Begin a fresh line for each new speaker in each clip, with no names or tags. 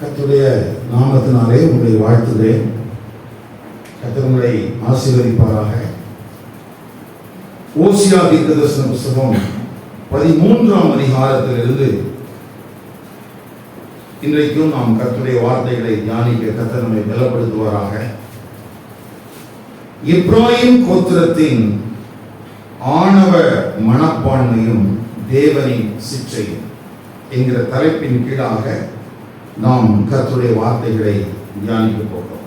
கர்த்தருடைய நாமத்தினாலே உங்களை வாழ்த்துகிறேன். கர்த்தர் உங்களை ஆசீர்வதிப்பாராக. ஓசியா தீர்க்கதரிசன புத்தகம் 13ஆம் அதிகாரத்திலிருந்து இன்றைக்கும் நாம் கர்த்தருடைய வார்த்தைகளை தியானிக்க கர்த்தர் நம்மை பலப்படுத்துவாராக. எப்ராயிம் கோத்திரத்தின் ஆணவ மனப்பான்மையும் தேவனின் சிற்றையும் என்கிற தலைப்பின் கீழாக நாம் கர்த்தருடைய வார்த்தைகளை தியானிக்க போகிறோம்.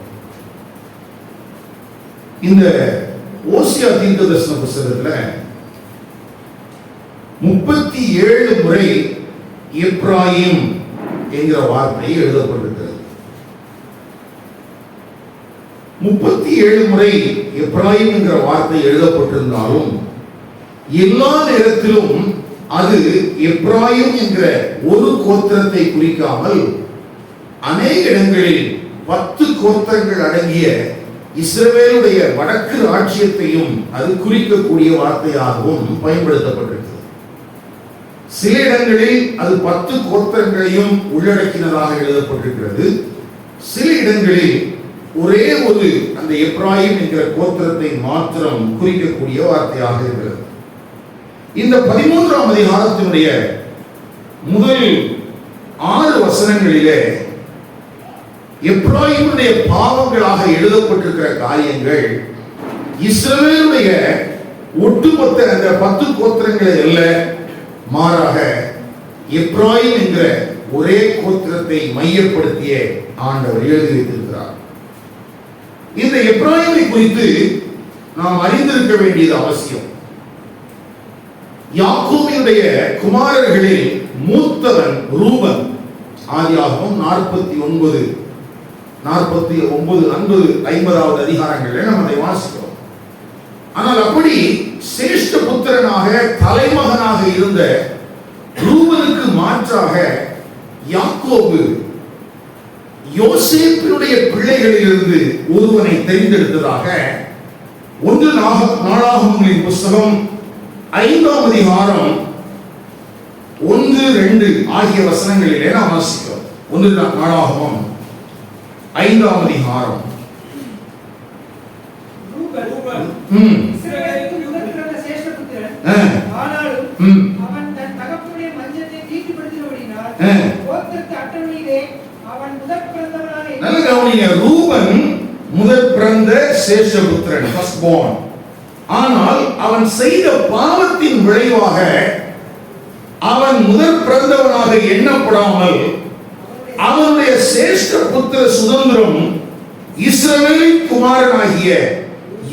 இந்த ஓசியா தீர்க்கதரிசன புத்தகத்தில் 37 முறை எப்ராயிம் என்கிற வார்த்தை எழுதப்பட்டிருக்கிறது. 37 முறை எப்ராயிம் என்கிற வார்த்தை எழுதப்பட்டிருந்தாலும் எல்லா நேரத்திலும் அது எப்ராயிம் என்கிற ஒரு கோத்திரத்தை குறிக்காமல் அநேக இடங்களில் 10 கோத்திரங்கள் அடங்கிய இஸ்ரவேலுடைய வடக்கு ராஜ்யத்தையும் அது குறிக்கக்கூடிய வார்த்தையாகவும் பயன்படுத்தப்பட்டிருக்கிறது. சில இடங்களில் அது 10 கோத்திரங்களையும் உள்ளடக்கினதாக எழுதப்பட்டிருக்கிறது. சில இடங்களில் ஒரே ஒரு அந்த எப்ராயிம் என்கிற கோத்திரத்தை மாத்திரம் குறிக்கக்கூடிய வார்த்தையாக இருக்கிறது. இந்த 13ஆம் அதிகாரத்தினுடைய முதல் 6 வசனங்களிலே எப்ராயிமுடைய பாவங்களாக எழுதப்பட்டிருக்கிற காரியங்கள் இஸ்ரவேலுடைய ஒட்டுமொத்த அந்த 10 கோத்திரங்களை அல்ல, மாறாக எப்ராயிம் என்கிற ஒரே கோத்திரத்தை மையப்படுத்திய ஆண்டவர் எழுதி வைத்திருக்கிறார். இந்த எப்ராயிமை குறித்து நாம் அறிந்திருக்க வேண்டியது அவசியம். யாக்கோபினுடைய குமாரர்களில் மூத்தவன் ரூபன். ஆதியாகமம் 49, 50 அதிகாரங்களில் நாம் அதை வாசிக்கிறோம். ஆனால் அப்படி சிரேஷ்ட புத்திரனாக தலைமகனாக இருந்த ரூபனுக்கு மாற்றாக யாக்கோபு யோசேப்பினுடைய பிள்ளைகளிலிருந்து ஒருவனை தெரிந்தெடுத்ததாக 1 நாளாகமங்களின் புத்தகம் 5ஆம் அதிகாரம் 1, 2 ஆகிய வசனங்களிலே நாம் வாசிக்கிறோம். 1 நாளாகமம் 5ஆம் அதிகாரம். ரூபன் முதற் பிறந்த சேஷபுத்திரன், first born. ஆனால் அவன் செய்த பாவத்தின் விளைவாக அவன் முதற் பிறந்தவனாக எண்ணப்படாமல் அவனுடைய சேஷ்ட புத்திர சுதந்திரம் இஸ்ரவேலின் குமாரனாகிய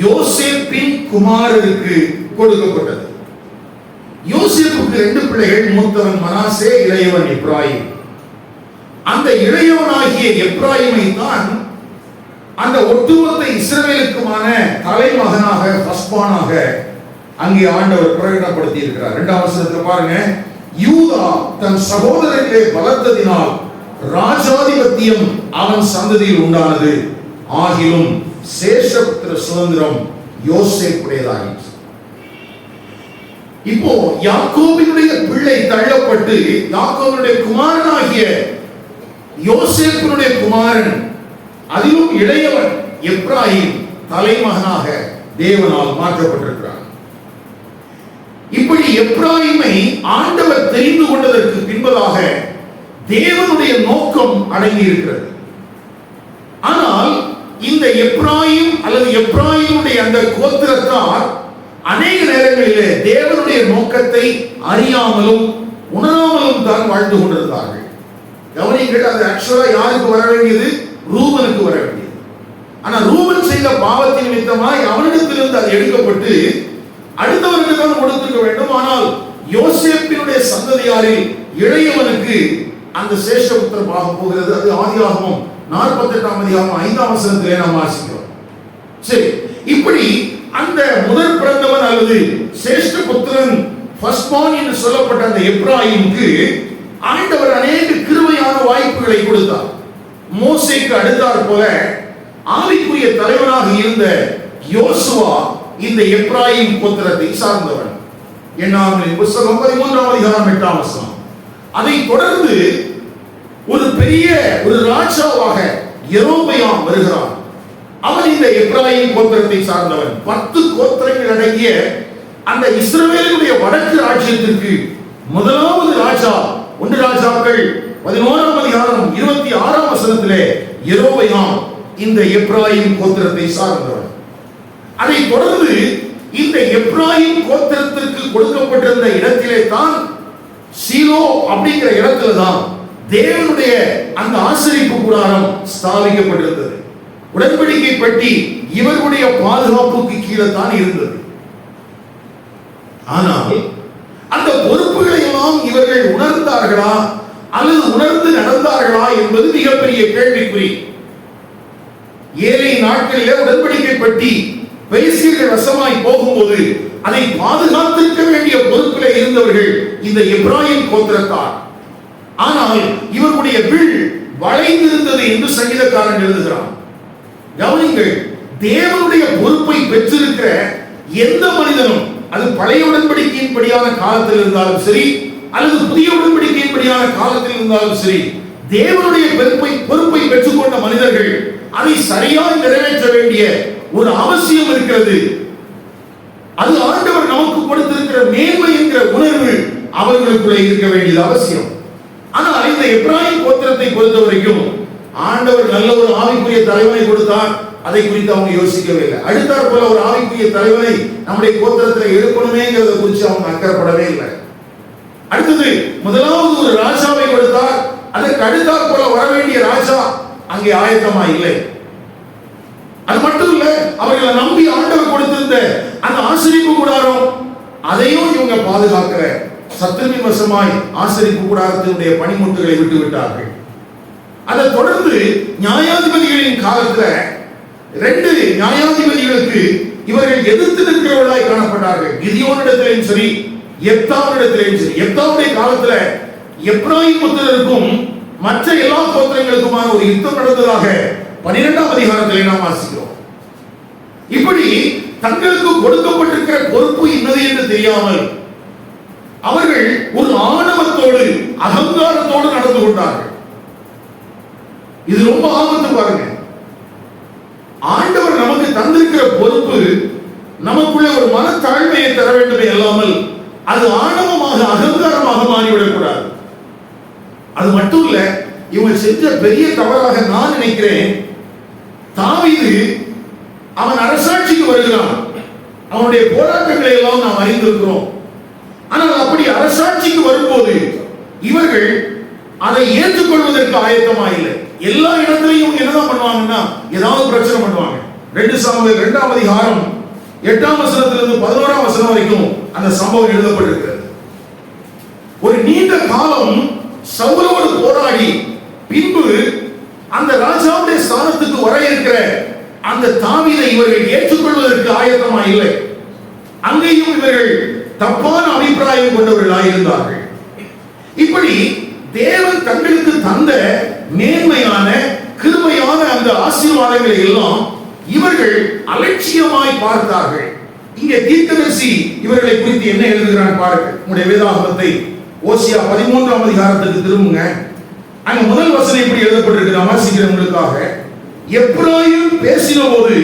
யோசேப்பின் குமாரருக்கு கொடுக்கப்பட்டது. யோசேப்புக்கு 2 பிள்ளைகள். மூத்தவன் மனாசே, இளையவன் எப்ராயிம். அந்த இளையவனாகிய எப்ராயிமை தான் அந்த ஒட்டுமொத்த இஸ்ரவேலுக்குமான தலைமகனாக, ஃபர்ஸ்ட்பானாக அங்கே ஆண்டவர் பிரகடனப்படுத்தி இருக்கிறார். 2ஆம் வசனத்தில் பாருங்க, யூதா தன் சகோதரர்களே பலத்ததினால் ராஜாதிபத்தியம் அவன் சந்ததியில் உண்டானது, ஆகிலும் சேஷபுத்திர சுதந்திரம் யோசேப்புடையதாயிற்று. இப்போ யாக்கோபினுடைய பிள்ளை தள்ளப்பட்டு யாக்கோபினுடைய குமாரனாகிய யோசேப்பினுடைய குமாரன், அதிலும் இளையவன் எப்ராயிம் தலைமகனாக தேவனால் மாற்றப்பட்டிருக்கிறார். இப்படி எப்ராயிமை ஆண்டவர் தெரிந்து கொண்டதற்கு பின்பதாக தேவனுடைய நோக்கம் அடங்கி இருக்கிறது. ஆனால் இந்த எப்ராயிம் அல்லது எப்ராயிமுடைய அந்த கோத்திரத்தார் அநேக நேரங்களிலே தேவனுடைய நோக்கத்தை அறியாமலும் உணராமலும் தான் வாழ்ந்து கொண்டிருந்தார்கள். கவனிங்கள், அது ஆக்சுவலா யாருக்கு வர வேண்டியது? ரூபனுக்கு வர வேண்டியது. ஆனா ரூபன் செய்த பாவத்தின் நிமித்தமாய் அவனிடத்திலிருந்து அது எடுக்கப்பட்டு அடுத்தவருக்கு தான் கொடுத்துக்க வேண்டும். ஆனால் யோசேப்பினுடைய சந்ததியாரில் இளையவனுக்கு அந்த சேஷபுத்திர பாகம் போகிறது. அது ஆதியாகமம் 48ஆம் அதிகாரம் 5ஆம் வசனத்திலே நாம் வாசிக்கிறோம். சரி, இப்படி அந்த முதற் பிறந்தவன் அல்லது சேஷ்ட புத்திரன், ஃபர்ஸ்ட் பார்ன் என்று சொல்லப்பட்ட அந்த எப்ராயிமுக்கு ஆண்டவர் அநேக கிருபையான வாய்ப்புகளை கொடுத்தார். மோசேக்கு அடுத்தாற் போல ஆவிக்குரிய தலைவனாக இருந்த யோசுவா இந்த எப்ராயிம் கோத்திரத்தை சார்ந்தவன். என்னாகமங்களின் புத்தகம் 13ஆம் அதிகாரம் 8ஆம் வசனம். அதை தொடர்ந்து ஒரு பெரிய ஒரு ராஜாவாக யெரொபெயாம் வருகிறான். அவன் இந்த எப்பிராயீம் கோத்திரத்தை சார்ந்தவன். 10 கோத்திரங்கள் அடங்கிய அந்த இஸ்ரவேலுடைய வடக்கு ராஜ்யத்திற்கு முதலாவது ராஜா 1 ராஜாக்கள் 11ஆம் அதிகாரம் 26ஆம் வசனத்திலே யெரொபெயாம் இந்த எப்பிராயீம் கோத்திரத்தை சார்ந்தவன். அதை தொடர்ந்து இந்த எப்பிராயீம் கோத்திரத்திற்கு கொடுக்கப்பட்டிருந்த இடத்திலே தான் சீலோ அப்படிங்கிற இடத்துல தான் தேவனுடைய அந்த ஆசரிப்பு கூடாரம் ஸ்தாபிக்கப்பட்டிருந்தது. உடன்படிக்கை பெட்டி இவர்களுடைய பாதுகாப்புக்கு கீழே தான் இருந்தது. ஆனால் அந்த பொறுப்புகளை எல்லாம் இவர்கள் உணர்ந்தார்களா அல்லது உணர்ந்து நடந்தார்களா என்பது மிகப்பெரிய கேள்விக்குறி. ஏழை நாட்களிலே உடன்படிக்கை பெட்டி பெலிஸ்தீயர்கள் வசமாய் போகும்போது அதை பாதுகாத்திருக்க வேண்டிய பொறுப்பிலே இருந்தவர்கள் இந்த எப்பிராயீம் கோத்திரத்தார். ஆனால் இவர்களுடைய வில் வளைந்திருந்தது என்று சங்கீதக்காரன் எழுதுகிறான். கவனிங்கள், தேவனுடைய பொறுப்பை பெற்றிருக்கிற எந்த மனிதனும், அது பழைய உடன்படிக்கையின் படியான காலத்தில் இருந்தாலும் சரி அல்லது புதிய உடன்படிக்கையின் படியான காலத்தில் இருந்தாலும் சரி, தேவனுடைய பொறுப்பை பெற்றுக்கொண்ட மனிதர்கள் அதை சரியாக நிறைவேற்ற வேண்டிய ஒரு அவசியம் இருக்கிறது. அது ஆண்டவர் நமக்கு கொடுத்திருக்கிற மேன்மை என்கிற உணர்வு அவர்களுக்குள்ளே இருக்க வேண்டியது அவசியம். ஆனால் இந்த எப்பிராயீம் கோத்திரத்தை பொறுத்த வரைக்கும் ஆண்டவர் நல்ல ஒரு ஆவிக்குரிய தலைவனை கொடுத்தார். அதை குறித்து அவங்க யோசிக்கவே இல்லை. அடுத்தாற் போல ஒரு ஆவிக்குரிய தலைவனை நம்முடைய கோத்திரத்தில் எழுப்பணுமேங்கிறத குறித்து அவங்க அக்கறைப்படவே இல்லை. அடுத்தது முதலாவது ஒரு ராஜாவை கொடுத்தார். அதற்கு அடுத்தாற் போல வர வேண்டிய ராஜா அங்கே ஆயத்தமா இல்லை. அது மட்டும் இல்ல, அவர்களை நம்பி ஆண்டவர் கொடுத்திருந்த அந்த ஆசரிப்பு கூடாரம் அதையும் இவங்க பாதுகாக்கிற சத்துருவின் வசமாய் ஆசரிப்பு கூடாரத்தினுடைய பணிமுட்டுகளை விட்டு விட்டார்கள். அதை தொடர்ந்து நியாயாதிபதிகளின் காலத்துல 2 நியாயாதிபதிகளுக்கு இவர்கள் எதிர்த்து நிற்கிறவர்களாய் காணப்பட்டார்கள். கிதியோனிடத்திலும் சரி யெப்தாவிடத்திலும் சரி. யெப்தாவுடைய காலத்துல எப்பிராயீம் புத்திரருக்கும் மற்ற எல்லா கோத்திரங்களுக்குமான ஒரு யுத்தம் நடந்ததாக 12ஆம் அதிகாரத்திலே நாம் வாசிக்கிறோம். இப்படி தங்களுக்கு கொடுக்கப்பட்டிருக்கிற பொறுப்பு என்னது என்று தெரியாமல் அவர்கள் ஒரு ஆணவத்தோடு அகங்காரத்தோடு நடந்து கொண்டார்கள். இது ரொம்ப ஆபத்து பாருங்க. ஆண்டவர் நமக்கு தந்திருக்கிற பொறுப்பு நமக்குள்ளே ஒரு மனத்தாழ்மையை தர வேண்டுமே அல்லாமல் அது ஆணவமாக அகங்காரமாக மாறிவிடக்கூடாது. அது மட்டும் இல்ல, இவங்க செஞ்ச பெரிய தவறாக நான் நினைக்கிறேன், தாவீது அவன் அரசாட்சிக்கு வருகிறான். அவனுடைய போராட்டங்களை எல்லாம் நாம் அறிந்திருக்கிறோம். ஆனால் அப்படி அரசாட்சிக்கு வரும்போது இவர்கள் அதை ஏற்றுக்கொள்வதற்கு ஆயத்தமா இல்லை. எல்லா இடத்திலையும் என்னதான் பண்ணுவாங்கன்னா ஏதாவது பிரச்சனை பண்ணுவாங்க. 2 சாமுவேல் 2ஆம் அதிகாரம் 8ஆம் வசனத்திலிருந்து 11ஆம் வசனம் வரைக்கும் அந்த சம்பவம் எழுதப்பட்டிருக்கிறது. ஒரு நீண்ட காலம் சவுலோடு போராடி பின்பு அந்த ராஜாவுடைய ஸ்தானத்துக்கு வர இருக்கிற அந்த தாவீதை இவர்கள் ஏற்றுக்கொள்வதற்கு ஆயத்தமா இல்லை. அங்கேயும் இவர்கள் தப்பான அபிப்பிராயம் கொண்டவர்களாக இருந்தார்கள். இப்படி தேவன் தங்களுக்கு தந்த மேன்மையான கிருபையான அந்த ஆசீர்வாதங்களை எல்லாம் இவர்கள் அலட்சியமாய் பார்த்தார்கள். இங்கே தீர்க்கதரிசி இவர்களை குறித்து என்ன எழுதுகிறான் பாருங்கள். உங்களுடைய வேதாகமத்தை ஓசியா 13ஆம் அதிகாரத்துக்கு திரும்புங்க. அங்க முதல் வசனம் இப்படி எழுதப்பட்டிருக்கு, வாசிக்கிறேன் உங்களுக்காக. எப்பிராயீம் பேசின போது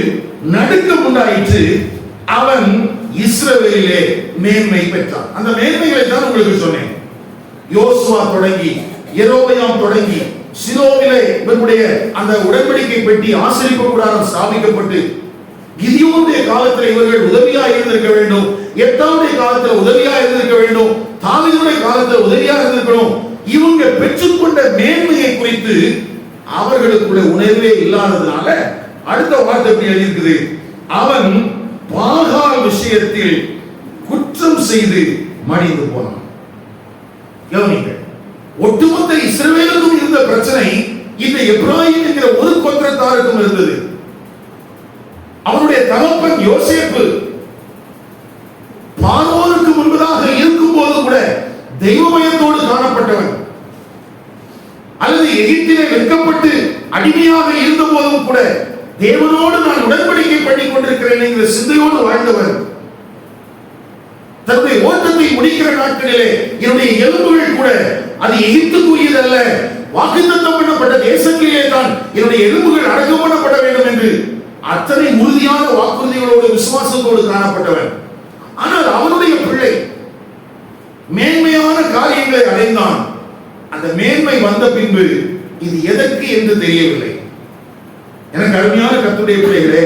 நடுக்கம் உண்டாயிற்று, அவன் இஸ்ரவேலிலே மேன்மை பெற்றான். அந்த மேன்மைகளை தான் உங்களுக்கு சொன்னேன். யோசுவா தொடங்கி யெரொபெயாம் தொடங்கி சீலோவிலே இவருடைய அந்த உடன்படிக்கை பெட்டி ஆசரிப்பு கூடாரம் ஸ்தாபிக்கப்பட்டு கிதியோனுடைய காலத்தில் இவர்கள் உதவியா இருந்திருக்க வேண்டும், யெப்தாவுடைய காலத்தில் உதவியா இருந்திருக்க வேண்டும், தாவீதுடைய காலத்தில் உதவியா இருந்திருக்கணும். இவங்க பெற்றுக்கொண்ட மேன்மையை குறித்து அவர்களுக்குள்ள உணர்வே இல்லாததுனால அடுத்த வார்த்தை எப்படி எழுதியிருக்குது, அவன் பாகால் விஷயத்தில் குற்றம் செய்து மடிந்து போனான். கவனிங்க, ஒட்டுமொத்த இஸ்ரவேலுக்கும் இருந்த பிரச்சனை இந்த எப்பிராயீம் என்கிற ஒரு கோத்திரத்தாருக்கும் இருந்தது. அவனுடைய தகப்பன் யோசேப்பு பார்வோனுக்கு முன்பதாக இருக்கும் போது கூட தெய்வமயத்தோடு காணப்பட்டவன், அல்லது எகிப்திலே விற்கப்பட்டு அடிமையாக இருந்த போதும் கூட தேவனோடு நான் உடன்படிக்கை பண்ணி கொண்டிருக்கிறேன் என்கிற சிந்தையோடு வாழ்ந்தவன். தன்னுடைய ஓட்டத்தை முடிக்கிற நாட்களிலே என்னுடைய எலும்புகள் கூட அது எகிப்துக்கு உரியதல்ல, வாக்குத்தத்தம் பண்ணப்பட்ட தேசத்திலே தான் என்னுடைய எலும்புகள் அடக்கம் பண்ணப்பட வேண்டும் என்று அத்தனை உறுதியான வாக்குறுதிகளோடு விசுவாசத்தோடு காணப்பட்டவன். ஆனால் அவனுடைய பிள்ளை மேன்மையான காரியங்களை அடைந்தான். அந்த மேன்மை வந்த பின்பு இது எதற்கு என்று தெரியவில்லை. எனக்கு அருமையான கர்த்தருடைய பிள்ளைகளே,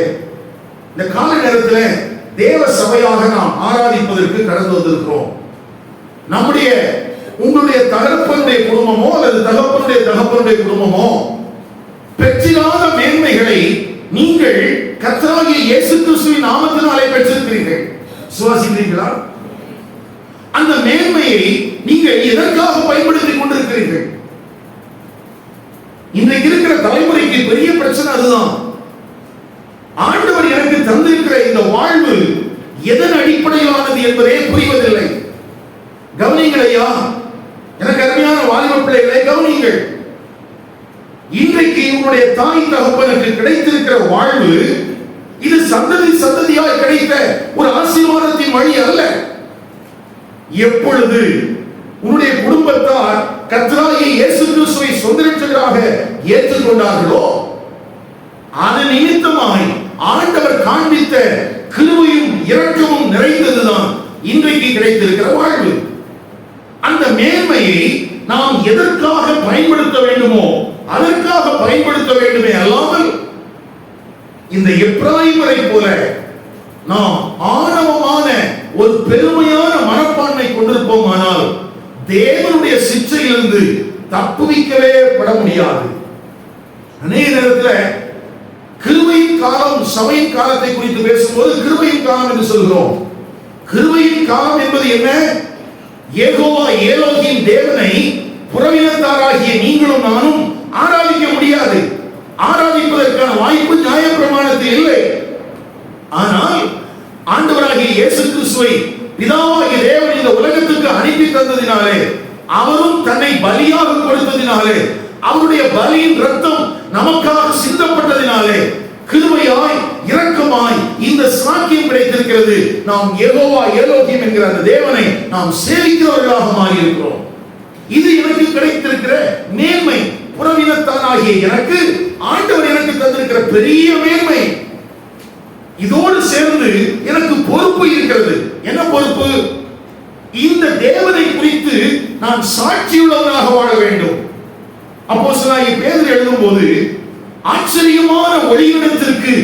இந்த கால நேரத்தில் தேவ சபையாக நாம் ஆராதிப்பதற்கு கடந்து வந்திருக்கிறோம். நம்முடைய உங்களுடைய தகப்பனுடைய குடும்பமோ அல்லது தகப்பனுடைய குடும்பமோ பெற்றிராத மேன்மைகளை நீங்கள் கர்த்தராகிய இயேசு கிறிஸ்துவின் நாமத்தினாலே பெற்றிருக்கிறீர்கள். விசுவாசிக்கிறீர்களா? அந்த மேன்மையை நீங்கள் எதற்காக பயன்படுத்திக் கொண்டிருக்கிறீர்கள்? இன்றைக்கு இருக்கிற தலைமுறைக்கு பெரிய பிரச்சனை அதுதான். ஆண்டவர் எனக்கு தந்திருக்கிற இந்த வாழ்வு எதன் அடிப்படையிலானது என்பதே புரிவதில்லை. கவனிங்கள் ஐயா, எனக்கு அருமையான வாலிப பிள்ளைகளை கவனிங்கள். இன்றைக்கு உங்களுடைய தாய் தகப்பனுக்கு கிடைத்திருக்கிற வாழ்வு இது சந்ததி சந்ததியாய் கிடைத்த ஒரு ஆசீர்வாதத்தின் வழி அல்ல. எப்பொழுது உன்னுடைய குடும்பத்தார் கர்த்தராகிய இயேசு கிறிஸ்துவை சொந்த இரட்சகராக ஏற்றுக்கொண்டார்களோ அது நிமித்தமாய் ஆண்டவர் காண்பித்த கிருபையும் இரக்கமும் நிறைந்ததுதான் இன்றைக்கு கிடைத்திருக்கிற வாழ்வு. அந்த மேன்மையை நாம் எதற்காக பயன்படுத்த வேண்டுமோ அதற்காக பயன்படுத்த வேண்டுமே அல்லாமல் இந்த எப்ராயிமரை போல நாம் ஆணவமான ஒரு பெருமையான மனப்பான்மை கொண்டிருப்போமானால் தேவனுடைய சிற்றையிலிருந்து தப்புவிக்கவே பட முடியாது. அநேக நேரத்தில் கிருபையின் காலம் சபையின் காலத்தை குறித்து பேசும்போது கிருபையின் காலம் என்று சொல்கிறோம். கிருபையின் காலம் என்பது என்ன? யெகோவா எலோஹிம் தேவனை புறவினத்தாராகிய நீங்களும் நானும் ஆராதிக்க முடியாது. ஆராதிப்பதற்கான வாய்ப்பு நியாயப்பிரமாணத்தில் இல்லை. ஆனால் ஆண்டவராகிய இயேசு கிறிஸ்துவை பிதாவாகிய தேவன் இந்த உலகத்துக்கு அனுப்பி தந்ததினாலே, அவரும் தன்னை பலியாக கொடுத்ததினாலே, அவருடைய பலியின் இரத்தம் நமக்காக சிந்தப்பட்டதினாலே கிருபையாய் இரக்கமாய் இந்த சாக்கியம் கிடைத்திருக்கிறது. நாம் யெகோவா எலோஹிம் என்கிற அந்த தேவனை நாம் சேவிக்கிறவர்களாக மாறி இருக்கிறோம். இது எனக்கு கிடைத்திருக்கிற மேன்மை. புறவினத்தானாகிய எனக்கு ஆண்டவர் எனக்கு தந்திருக்கிற பெரிய மேன்மை. இதோடு சேர்ந்து எனக்கு பொறுப்பு இருக்கிறது. என்ன பொறுப்பு? இந்த தேவனை குறித்து நான் சாட்சியுள்ளவனாக வாழ வேண்டும். அப்போஸ்தலனாகிய பேதுரு எழுதும்போது ஆச்சரியமான ஒளியிடத்திற்கு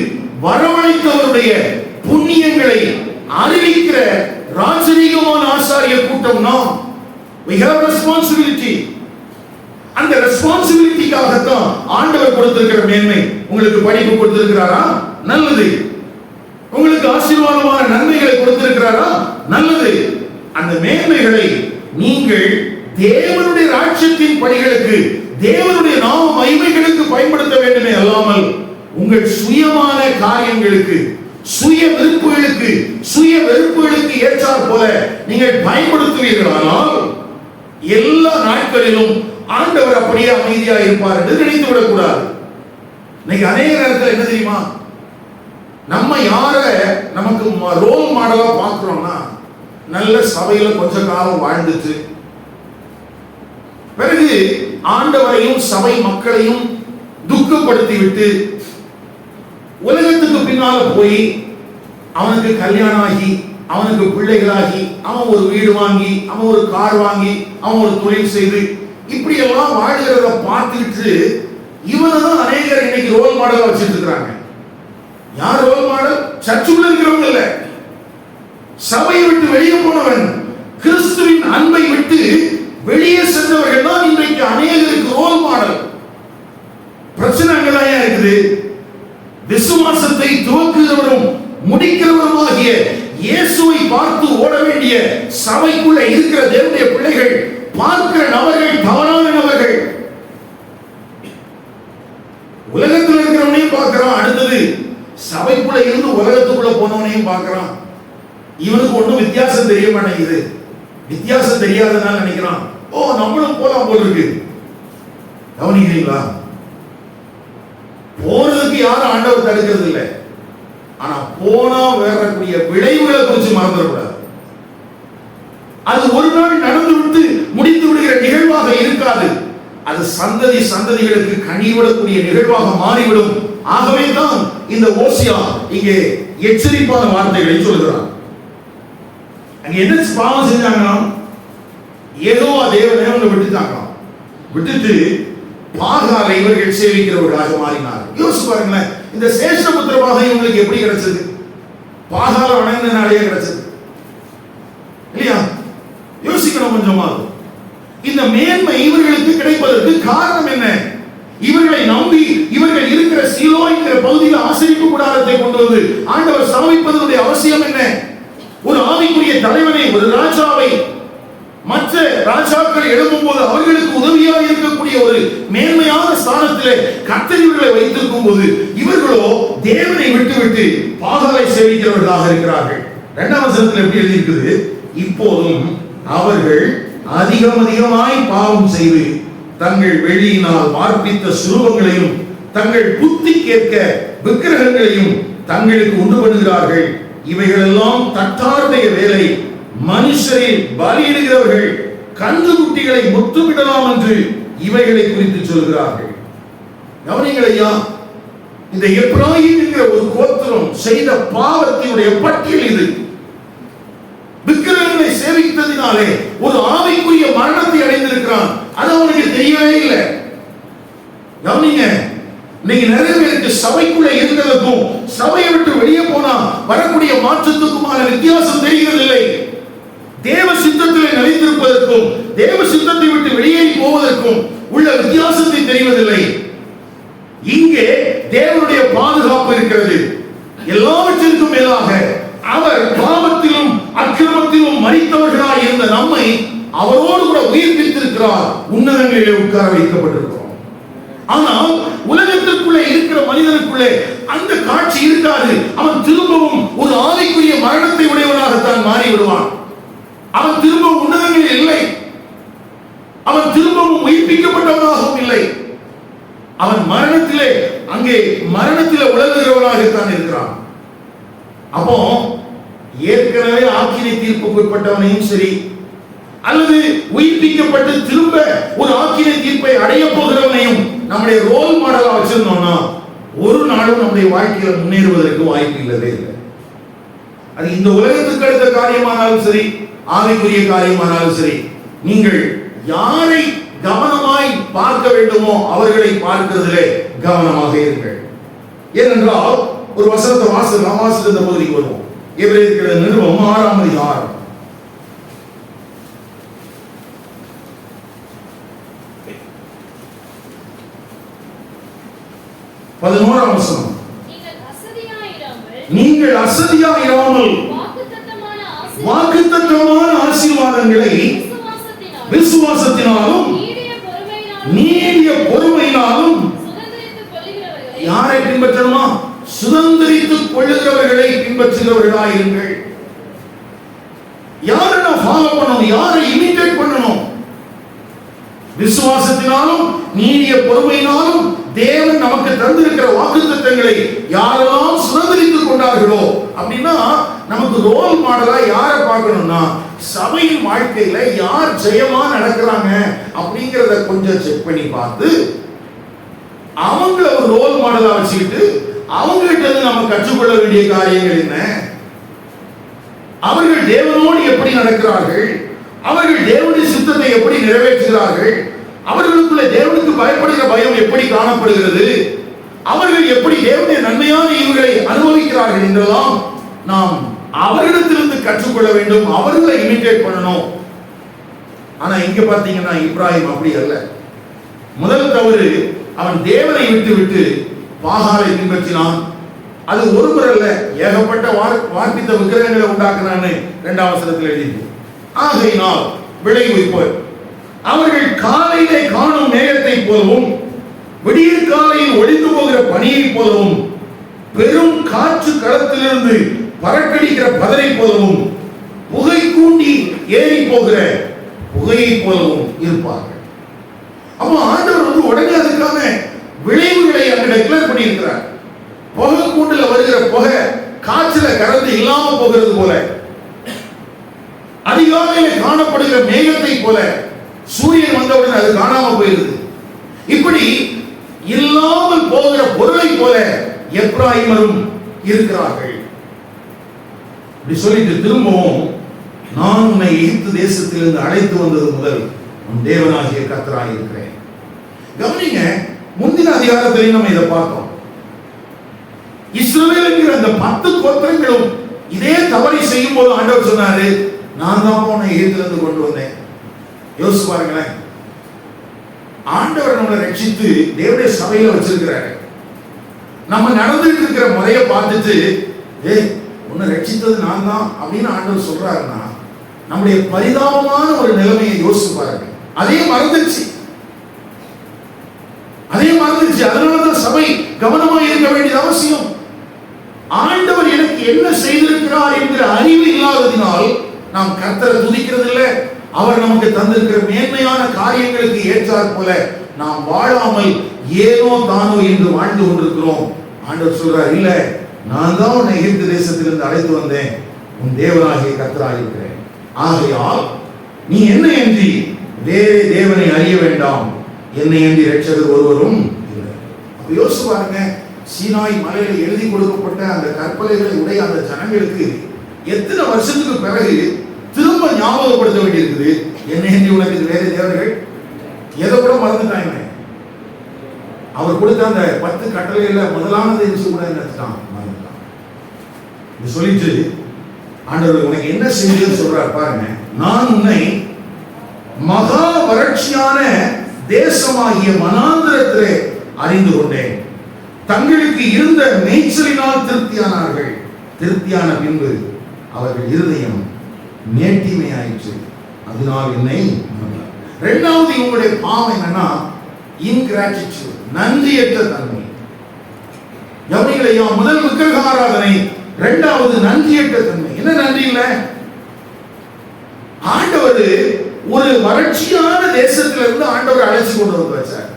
வரவழைத்தவருடைய புண்ணியங்களை அறிவிக்கிற ராஜரீகமான ஆசாரிய கூட்டம் நாம். We have responsibility. அந்த ரெஸ்பான்சிபிலிட்டிக்காக தான் ஆண்டவர் கொடுத்திருக்கிற மேன்மை. உங்களுக்கு படிப்பு கொடுத்திருக்கிறாரா? நல்லது. உங்களுக்கு ஆசீர்வாதமான நன்மைகளை கொடுத்திருக்கிறாரா? நல்லது. அந்த மேன்மைகளை நீங்கள் தேவனுடைய ராஜ்யத்தின் பணிகளுக்கு, தேவனுடைய நாம மகிமைகளுக்கு பயன்படுத்த வேண்டுமே அல்லாமல் உங்கள் சுயமான காரியங்களுக்கு, சுய விருப்புகளுக்கு, சுய வெறுப்புகளுக்கு ஏற்றாற் போல நீங்கள் பயன்படுத்துவீர்களானால் எல்லா நாட்களிலும் ஆண்டவர் அப்படியே அமைதியா இருப்பார் என்று நினைத்து விடக்கூடாது. இன்னைக்கு அநேக நேரத்தில் என்ன தெரியுமா, நம்ம யார நமக்கு ரோல் மாடலா பார்க்கிறோம்னா நல்ல சபையில கொஞ்ச காலம் வாழ்ந்துட்டு பிறகு ஆண்டவரையும் சபை மக்களையும் துக்கப்படுத்தி விட்டு உலகத்துக்கு பின்னால போய் அவனுக்கு கல்யாணம் ஆகி அவனுக்கு பிள்ளைகளாகி அவன் ஒரு வீடு வாங்கி அவன் ஒரு கார் வாங்கி அவன் ஒரு தொழில் செய்து இப்படி எல்லாம் வாழ்கிறத பார்த்துட்டு இவனை தான் அநேகர் இன்னைக்கு ரோல் மாடலா வச்சிட்டு இருக்காங்க. யார் ரோல் மாடல்? சர்ச்சுக்குள்ள இருக்கிறவங்க இல்ல, சபையை விட்டு வெளியே போனவன், கிறிஸ்துவின் அன்பை விட்டு வெளியே சென்றவர்கள் தான் இன்றைக்கு அநேகருக்கு ரோல் மாடல். பிரச்சனை அங்கதான் இருக்குது. விசுவாசத்தை துவக்குகிறவரும் முடிக்கிறவருமாகிய இயேசுவை பார்த்து ஓட வேண்டிய சபைக்குள்ள இருக்கிற தேவனுடைய பிள்ளைகள் பார்க்கிற நபர்கள் தவறான நபர்கள். உலகத்தில் இருக்கிறவனையும் பார்க்கிறான், அடுத்தது சபைக்குள்ள இருந்து உலகத்துக்குள்ள போனவனையும் பார்க்கிறான். இவனுக்கு ஒன்றும் வித்தியாசம் தெரிய மாட்டேங்குது. வித்தியாசம் தெரியாதனால நினைக்கிறான், ஓ நம்மளும் போலாம் போல இருக்கு. கவனிக்கிறீங்களா? போறதுக்கு யாரும் ஆண்டவர் தடுக்கிறது இல்லை. ஆனா போனா வரக்கூடிய விளைவுகளை குறித்து மறந்துடக்கூடாது. அது ஒரு நாள் நடந்து விட்டு முடித்து விடுகிற நிகழ்வாக இருக்காது. அது சந்ததி சந்ததிகளுக்கு கனிவிடக்கூடிய நிகழ்வாக மாறிவிடும். ஆகவே தான் இந்த ஓசியா இங்கே எச்சரிப்பான வார்த்தைகளை சொல்கிறார். அங்க என்ன பாவம் செஞ்சாங்கன்னா, ஏதோ தேவனை அவங்க விட்டுட்டாங்களாம். விட்டுட்டு பாகாலை இவர்கள் சேவிக்கிறவர்களாக மாறினார். யோசிச்சு பாருங்களேன், இந்த சேஷபுத்திரமாக இவங்களுக்கு எப்படி கிடைச்சது? பாகால வணங்கினாலேயே கிடைச்சது இல்லையா? யோசிக்கணும் கொஞ்சமா. இந்த மேன்மை இவர்களுக்கு கிடைப்பதற்கு காரணம் என்ன? இவர்களை நம்பி இவர்கள் இருக்கிற சீலோ என்கிற பகுதியில் ஆசரிப்பு கூடாரத்தை கொண்டு வந்து ஆண்டவர் சமைப்பதனுடைய அவசியம் என்ன? ஒரு ஆவிக்குரிய தலைவனை, ஒரு ராஜாவை மற்ற ராஜாக்கள் எழுப்பும் போது அவர்களுக்கு உதவியாக இருக்கக்கூடிய ஒரு மேன்மையான ஸ்தானத்திலே கர்த்தர் இவர்களை வைத்திருக்கும் போது இவர்களோ தேவனை விட்டுவிட்டு பாகாலை சேவிக்கிறவர்களாக இருக்கிறார்கள். இரண்டாம் வசனத்தில் எப்படி எழுதியிருக்குது? இப்போதும் அவர்கள் அதிகமாய் பாவம் செய்து தங்கள் வெளியினால் வார்ப்பித்த சுரூபங்களையும் தங்கள் புத்தி கேட்க விக்கிரகங்களையும் தங்களுக்கு உண்டு பண்ணுகிறார்கள். இவைகளெல்லாம் தட்டாருடைய வேலை. மனுஷரில் பலியிடுகிறவர்கள் கன்று குட்டிகளை முத்துமிடலாம் என்று இவைகளை குறித்து சொல்கிறார்கள். கவனிங்கள் ஐயா, இந்த எப்ராயிம் என்கிற ஒரு கோத்திரம் செய்த பாவத்தினுடைய பட்டியல் இது. விக்கிரகங்களை சேவித்ததினாலே ஒரு ஆவிக்குரிய மரணத்தை அடைந்திருக்கிறான். அது அவனுக்கு தெரியவே இல்லை. கவனிங்க, நீங்க நிறைய பேருக்கு சபைக்குள்ள இருந்ததுக்கும் சபையை விட்டு வெளியே போனா வரக்கூடிய மாற்றத்துக்குமான வித்தியாசம் தெரிகிறதில்லை. தேவ சித்தத்திலே நிலைத்திருப்பதற்கும் தேவ சித்தத்தை விட்டு வெளியே போவதற்கும் உள்ள வித்தியாசத்தை தெரிவதில்லை. இங்கே தேவனுடைய பாதுகாப்பு இருக்கிறது. எல்லாவற்றிற்கும் மேலாக அவர் பாவத்திலும் அக்கிரமத்திலும் மரித்தவர்களாய் இருந்த நம்மை அவரோடு கூட உயிர்ப்பித்திருக்கிறார். உன்னதங்களிலே உட்கார வைக்கப்பட்டிருக்கிறோம். ஆனால் உலகத்திற்குள்ளே இருக்கிற மனிதனுக்குள்ளே அந்த காட்சி இருக்காது. அவன் திரும்பவும் ஒரு ஆவிக்குரிய மரணத்தை உடையவனாகத்தான் மாறிவிடுவான். அவன் திரும்பவும் உன்னதங்களில் இல்லை. அவன் திரும்பவும் உயிர்ப்பிக்கப்பட்டவனாகவும் இல்லை. அவன் மரணத்திலே அங்கே மரணத்திலே உலகுகிறவனாகத்தான் இருக்கிறான். அப்போ ஏற்கனவே ஆக்கினை தீர்ப்புக்கு உட்பட்டவனையும் சரி, அல்லது உயிர்ப்பிக்கப்பட்டு திரும்ப ஒரு ஆக்கினை தீர்ப்பை அடைய போகிறவனையும் நம்முடைய ரோல் மாடலா வச்சிருந்தோம்னா ஒரு நாளும் நம்முடைய வாழ்க்கையில முன்னேறுவதற்கு வாய்ப்பு இல்லவே இல்லை. அது இந்த உலகத்துக்கு அடுத்த காரியமானாலும் சரி, ஆவிக்குரிய காரியமானாலும் சரி, நீங்கள் யாரை கவனமாய் பார்க்க வேண்டுமோ அவர்களை பார்க்கிறதிலே கவனமாக இருங்கள். ஏனென்றால் ஒரு வசனத்தை வாசித்த இந்த பகுதிக்கு வருவோம். எபிரேயர் நிருபம் 6ஆம் அதிகாரம் 11ஆம் வசனம். நீங்கள் அசதியாயிராமல் வாக்குத்தத்தமான ஆசீர்வாதங்களை விசுவாசத்தினாலும் நீடிய பொறுமையினாலும் யாரை பின்பற்றணுமா? சுதந்திரித்துக் கொள்ளுகிறவர்களை பின்பற்றுகிறவர்களாயிருங்கள். யாரை நான் ஃபாலோ பண்ணணும்? யாரை இமிட்டேட் பண்ணணும்? விசுவாசத்தினாலும் நீடிய பொறுமையினாலும் தேவன் நமக்கு தந்திருக்கிற வாக்குத்தத்தங்களை யாரெல்லாம் சுதந்திரித்துக் கொண்டார்களோ, அப்படின்னா நமக்கு ரோல் மாடலா யாரை பார்க்கணும்னா சபையின் வாழ்க்கையில யார் ஜெயமா நடக்கிறாங்க அப்படிங்கறத கொஞ்சம் செக் பண்ணி பார்த்து அவங்கள ஒரு ரோல் மாடலா வச்சுக்கிட்டு அவங்ககிட்ட இருந்து நம்ம கற்றுக்கொள்ள வேண்டிய காரியங்கள் என்ன, அவர்கள் தேவனோடு எப்படி நடக்கிறார்கள், அவர்கள் தேவனுடைய சித்தத்தை எப்படி நிறைவேற்றுகிறார்கள், அவர்களுக்குள்ள தேவனுக்கு பயப்படுகிற பயம் எப்படி காணப்படுகிறது, அவர்கள் எப்படி தேவனுடைய நன்மையான ஈவுகளை அனுபவிக்கிறார்கள் என்றெல்லாம் நாம் அவர்களிடத்திலிருந்து கற்றுக்கொள்ள வேண்டும். அவர்களை இமிட்டேட் பண்ணணும். ஆனா இங்க பாத்தீங்கன்னா இப்ராஹிம் அப்படி அல்ல. முதல் தவறு, அவன் தேவனை விட்டு விட்டு பாகாலை பின்பற்றினான். அது ஒருவர் அல்ல, ஏகப்பட்ட வார்ப்பித்த விக்கிரகங்களை உண்டாக்குறான்னு 2ஆம் வசனத்தில் எழுதியிருக்கு. ஆகையினால் விளைவிப்போர் அவர்கள் காலையிலே காணும் நேரத்தை போலவும் விடியற் காலையில் ஒளிந்து போகிற பனியை போலவும் பெரும் காற்று களத்திலிருந்து பறக்கடிக்கிற பதரை போலவும் புகை கூண்டி ஏறி போகிற புகையை போலவும் இருப்பார்கள். அப்போ ஆண்டவர் உடனே அதுக்கான விளைவுகளை அங்கு டிக்ளேர் பண்ணி இருக்கிறார். புகை கூண்டுல வருகிற புகை காற்றுல கலந்து இல்லாம போகிறது போல, அதிகாலையில் காணப்படுகிற மேகத்தை போல சூரியன் வந்தவுடன் அது காணாம போயிருது. இப்படி இல்லாமல் போகிற பொருளை போல எப்ராயிமரும் இருக்கிறார்கள். இப்படி சொல்லிட்டு திரும்பவும், நான் உன்னை எகிப்து தேசத்திலிருந்து அழைத்து வந்தது முதல் உன் தேவனாகிய கர்த்தராய் இருக்கிறேன். கவனிங்க, முந்தின அதிகாரத்திலையும் நம்ம இதை பார்த்தோம். இஸ்ரவேல் என்கிற அந்த 10 கோத்திரங்களும் இதே தவறை செய்யும் போது ஆண்டவர் சொன்னாரு, நான் தான் உன்னை எகிப்திலிருந்து கொண்டு வந்தேன். யோசிச்சு பாருங்களேன். ஆண்டவர் நம்மளை ரட்சித்து தேவனுடைய சபையில வச்சிருக்கிறாரு. நம்ம நடந்துட்டு இருக்கிற முறையை பார்த்துட்டு, உன்னை ரட்சித்தது நான் தான் அப்படின்னு ஆண்டவர் சொல்றாருன்னா, நம்முடைய பரிதாபமான ஒரு நிலைமையை யோசிச்சு பாருங்க. அதே மறந்துச்சு. அதனாலதான் சபை கவனமா இருக்க வேண்டியது அவசியம். ஆண்டவர் எனக்கு என்ன செய்திருக்கிறார் என்கிற அறிவு இல்லாததினால் நாம் கர்த்தரை துதிக்கிறது இல்லை. அவர் நமக்கு தந்திருக்கிற மேன்மையான காரியங்களுக்கு ஏற்றாற் போல நாம் வாழாமல் ஏனோ தானோ என்று வாழ்ந்து கொண்டிருக்கிறோம். ஆண்டவர் சொல்றார், இல்ல, நான் தான் உன்னை எகிப்து தேசத்திலிருந்து அழைத்து வந்தேன், உன் தேவனாகிய கர்த்தராய் இருக்கிறேன். ஆகையால் நீ என்ன என்று வேறே தேவனை அறிய வேண்டாம், என்னை என்று இரட்சகர் ஒருவரும் இல்லை. அப்ப யோசிச்சு பாருங்க, சீனாய் மலையில எழுதி கொடுக்கப்பட்ட அந்த கற்பனைகளை உடைய அந்த ஜனங்களுக்கு எத்தனை வருஷத்துக்கு பிறகு திரும்ப ஞாபகப்படுத்த வேண்டியிருக்குது, என்ன என்று உனக்கு வேற தேவர்கள். எதை கூட மறந்துட்டாங்க. அவர் கொடுத்த அந்த 10 கட்டளைகள்ல முதலானது கூட நினைச்சிட்டான், மறந்துட்டான். இது சொல்லிட்டு ஆண்டவர் உனக்கு என்ன செஞ்சு சொல்றார் பாருங்க. நான் உன்னை மகா வறட்சியான தேசமாகிய வனாந்திரத்திலே அறிந்து கொண்டேன். தங்களுக்கு இருந்த மேய்ச்சலினால் திருப்தியானார்கள். திருப்தியான பின்பு அவர்கள் இருதயம் நேர்த்திமையாயிற்று, அதனால் என்னை. இரண்டாவது இவங்களுடைய பாவம் என்னன்னா இன்கிராட்டிட்யூட், நன்றியற்ற தன்மை. எவனைகளையும் முதல் விக்கிரக ஆராதனை, இரண்டாவது நன்றியற்ற தன்மை. என்ன நன்றி இல்ல? ஆண்டவர் ஒரு வறட்சியான தேசத்திலிருந்து ஆண்டவர் அழைச்சி கொண்டு வந்து வச்சார்.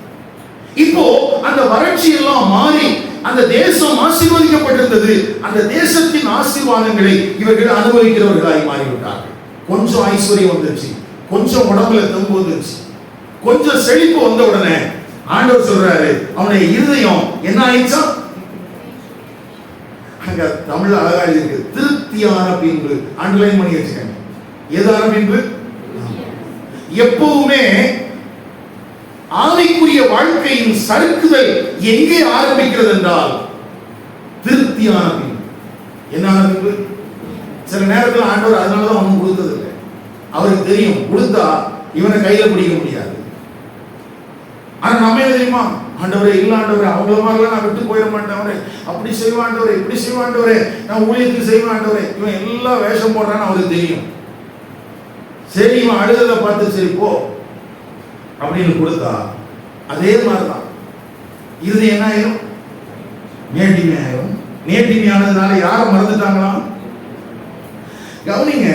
இப்போ அந்த வறட்சி எல்லாம் மாறி அந்த தேசம் ஆசீர்வதிக்கப்பட்டிருந்தது. அந்த தேசத்தின் ஆசீர்வாதங்களை இவர்கள் அனுபவிக்கிறவர்களாய் மாறிவிட்டார்கள். கொஞ்சம் ஐஸ்வர்யம் வந்துருச்சு, கொஞ்சம் உடம்புல தெம்பு வந்துருச்சு, கொஞ்சம் செழிப்பு வந்த உடனே ஆண்டவர் சொல்றாரு, அவனுடைய இருதயம் என்ன ஆயிடுச்சா? அங்க தமிழ் அழகா இருக்கு, திருப்தியான பின்பு. அண்டர்லைன் பண்ணி வச்சுக்கங்க. ஏதான பின்பு? எப்பவுமே ஆவிக்குரிய வாழ்க்கையின் சறுக்குதல் எங்கே ஆரம்பிக்கிறது என்றால் திருப்தியான பின்பு. என்ன பின்பு? சில நேரத்தில் ஆண்டவர் அதனாலதான் ஒன்றும் கொடுத்தது இல்லை. அவருக்கு தெரியும், கொடுத்தா இவனை கையில பிடிக்க முடியாது. ஆனா நம்ம என்ன தெரியுமா? ஆண்டவரே, இல்ல ஆண்டவரே, அவங்கள மாதிரிலாம் நான் விட்டு போயிட மாட்டேன், அப்படி செய்வாண்டவரே, இப்படி செய்வாண்டவரே, நான் ஊழியத்துக்கு செய்வாண்டவரே. இவன் எல்லாம் வேஷம் போடுறான்னு அவருக்கு தெரியும். சரி, இவன் அழுதலை பார்த்து சரி போ அப்படின்னு கொடுத்தா அதே மாதிரிதான் இது என்ன ஆயிரும்? நேர்த்திமை ஆயிரும். நேர்த்திமையானதுனால யாரை மறந்துட்டாங்களா? கவனிங்க,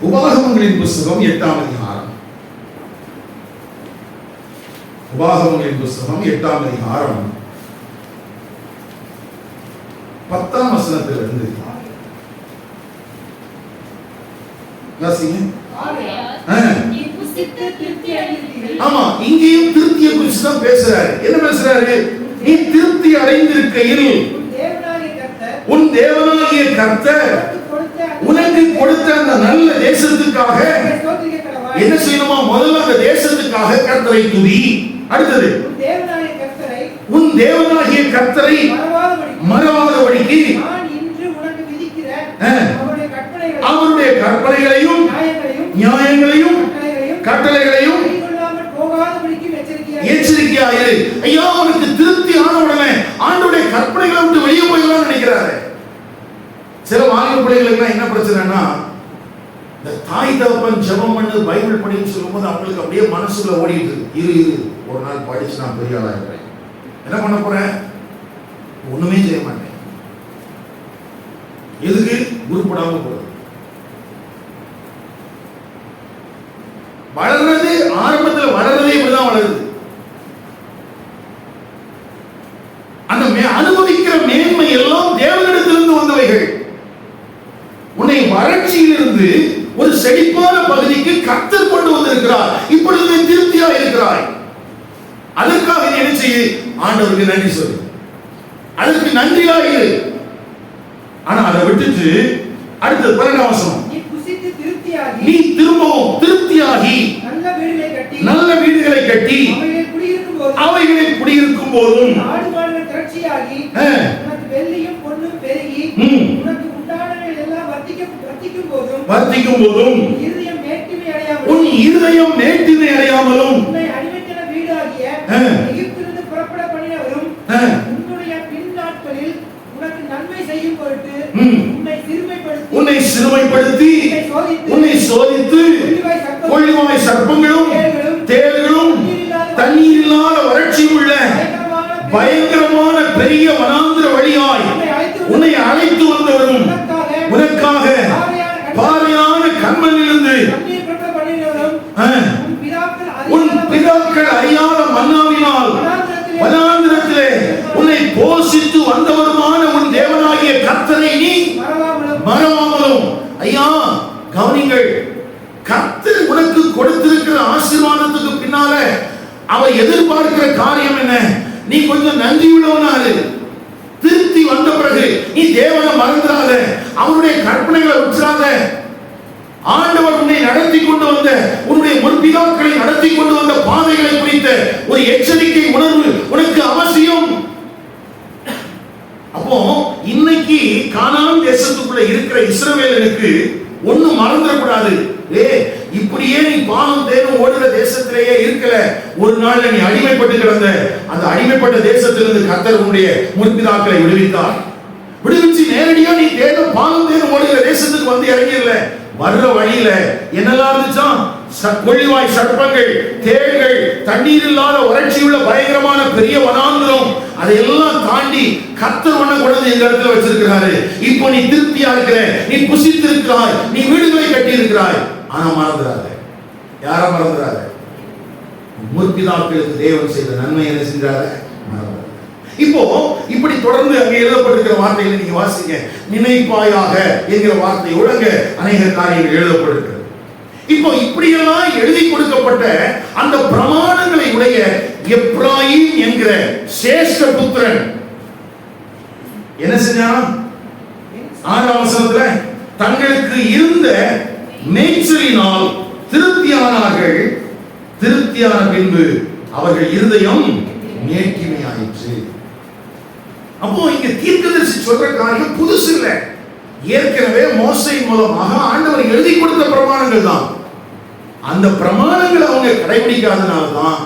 உபாகமங்களின் புஸ்தகம் 8ஆம் அதிகாரம். உபாகமங்களின் புஸ்தகம் 8ஆம் அதிகாரம் 10ஆம் வசனத்திலிருந்து ஆமா, இங்கேயும் திருப்தியை குறித்து தான் பேசுறாரு. என்ன பேசுறாரு? நீ திருப்தி அடைந்திருக்கையில் உன் தேவனாகிய கர்த்தர் உனக்கு கொடுத்த அந்த நல்ல தேசத்துக்காக என்ன செய்யணுமா? முதல்ல அந்த தேசத்துக்காக கர்த்தரை துதி. அடுத்தது, உன் தேவனாகிய கர்த்தரை மறவாதபடிக்கு அவருடைய கற்பனைகளையும் நியாயங்களையும் கட்டளைகளையும் எச்சரிக்கையாயிரு. ஐயா, அவனுக்கு திருப்தி ஆன உடனே ஆண்டவருடைய கற்பனைகளை விட்டு வெளியே போயிடலாம் நினைக்கிறாரு. சில வாலிப பிள்ளைகளுக்கு என்ன பிரச்சனைனா, இந்த தாய் தகப்பன் ஜெபம் பண்ணு, பைபிள் படின்னு சொல்லும்போது அவங்களுக்கு அப்படியே மனசுல ஓடிட்டு இரு ஒரு நாள் படிச்சு நான் பெரிய ஆளா இருக்கிறேன், என்ன பண்ண போறேன்? ஒண்ணுமே செய்ய மாட்டேன். எதுக்கு? உருப்படாம போறது. வளர்றது ஆரம்பத்தில் வளர்றதே இப்படிதான் வளருது. அந்த அனுபவிக்கிற மேன்மை எல்லாம் தேவனிடத்திலிருந்து வந்தவைகள். உன்னை வறட்சியிலிருந்து ஒரு செழிப்பான பகுதிக்கு கர்த்தர் கொண்டு வந்திருக்கிறார். இப்பொழுது திருப்தியா இருக்கிறாய். அதற்காக நீ என்ன செய்ய? ஆண்டவருக்கு நன்றி சொல்லு, அதுக்கு நன்றியாயிரு. ஆனா அதை விட்டுட்டு அடுத்த 12ஆம் வசனம், நீ திரும்பவும் திருப்தியாகி நல்ல வீடுகளை கட்டி அவைகளில் குடியிருக்கும் போதும் வர்த்திக்கும் போதும் உன் இருதயம் மேட்டிமை அடையாமலும் உன்னை சிறுமைப்படுத்தி உன்னை சோதித்து கொள்ளிவாய் சர்ப்பங்களும் தேள்களும் தண்ணீர் இல்லாத வறட்சி உள்ள பயங்கரமான பெரிய வனாந்திர வழியாய் உன்னை அழைத்து வந்தவரும் உனக்காக பாறையான கண்மலிலிருந்து உன் பிதாக்கள் அறியாத மன்னாவினால் வனாந்திரத்திலே உன்னை போஷித்து வந்தவருமான உன் தேவனாகிய கர்த்தரை நீ மறவாமலும். ஐயா கவனிங்கள், கர்த்தர் உனக்கு கொடுத்திருக்கிற ஆசீர்வாதத்துக்கு பின்னால அவர் எதிர்பார்க்கிற காரியம் என்ன? நீ கொஞ்சம் நன்றி உள்ளவனாரு. திருப்தி வந்த பிறகு நீ தேவனை மறந்துடாத, அவருடைய கற்பனைகளை விட்டுறாத. ஆண்டவர் உன்னை நடத்தி கொண்டு வந்த, உன்னுடைய முற்பிதாக்களை நடத்தி கொண்டு வந்த பாதைகளை குறித்த ஒரு எச்சரிக்கை உணர்வு உனக்கு அவசியம். அப்போ இன்னைக்கு கானான் தேசத்துக்குள்ள இருக்கிற இஸ்ரவேலனுக்கு ஒண்ணும் மறந்துடக்கூடாது. இப்படியே நீ பாவம் தேனும் ஓடுற தேசத்திலேயே இருக்கல, ஒரு நாள் நீ அடிமைப்பட்டு கிடந்த அந்த அடிமைப்பட்ட தேசத்திலிருந்து கர்த்தர் உன்னுடைய முற்பிதாக்களை விடுவித்தார். விடுவிச்சு நேரடியா நீ தேனும் பாவம் தேனும் ஓடுகிற தேசத்துக்கு வந்து இறங்கிடல. வர்ற வழியில என்னெல்லாம் இருந்துச்சாம்? கொள்ளிவாய் சர்ப்பங்கள், தேள்கள், தண்ணீர் இல்லாத வறட்சியுள்ள பயங்கரமான பெரிய வனாந்திரம், அதையெல்லாம் தாண்டி கர்த்தர் உன்னை கொண்டு இந்த இடத்துல வச்சிருக்கிறாரு. இப்போ நீ திருப்தியா இருக்கிற, நீ புசித்து இருக்கிறாய், நீ வீடுகளை கட்டி இருக்கிறாய். ஆனா மறந்துடாத, யார மறந்துடாத, முற்பிதாக்களுக்கு தேவன் செய்த நன்மை என்ன செஞ்சார மறந்துடாத. இப்போ இப்படி தொடர்ந்து அங்கே எழுதப்பட்டிருக்கிற வார்த்தைகளை நீங்க வாசிங்க. நினைப்பாயாக என்கிற வார்த்தையோட அங்க அநேக காரியங்கள் எழுதப்பட்டிருக்கிறது. இப்போ இப்படியெல்லாம் எழுதி கொடுக்கப்பட்ட அந்த பிரமாணங்களை உடைய எப்ராயிம் என்கிற சேஷ்ட புத்திரன் என்ன செஞ்சான்? 6ஆம் வசனத்துல தங்களுக்கு இருந்த மேய்ச்சலினால் திருப்தியானார்கள். திருப்தியான பின்பு அவர்கள் இருதயம் மேட்டிமையாயிற்று. அப்போ இங்க தீர்க்கதரிசி சொல்ற காரியம் புதுசு இல்ல, ஏற்கனவே மோசே மூலமாக ஆண்டவர் எழுதி கொடுத்த பிரமாணங்கள் தான். அந்த பிரமாணங்களை அவங்க கடைபிடிக்காதனால தான்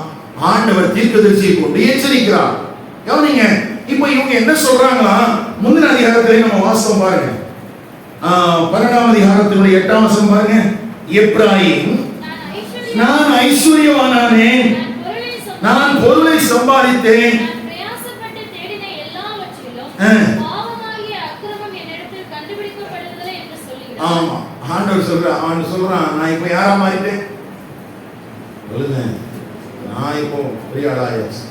ஆண்டவர் தீர்க்கதரிசியை கொண்டு எச்சரிக்கிறார். கவனிங்க, இப்போ இவங்க என்ன சொல்றாங்களா? முந்தின அதிகாரத்திலே நம்ம வாசம் பாருங்க, 12ஆம் அதிகாரத்தினுடைய 8ஆம் வசனம் பாருங்க. எப்ராயிம் நான் ஐஸ்வர்யவானானேன், நான் பொருளை சம்பாதித்தேன், ஆமா ஆண்டவர் சொல்றான் நான் இப்ப யாரா மாறிட்டேன்? சொல்லுங்க, நான் இப்போ பெரிய ஆளாயாச்சு.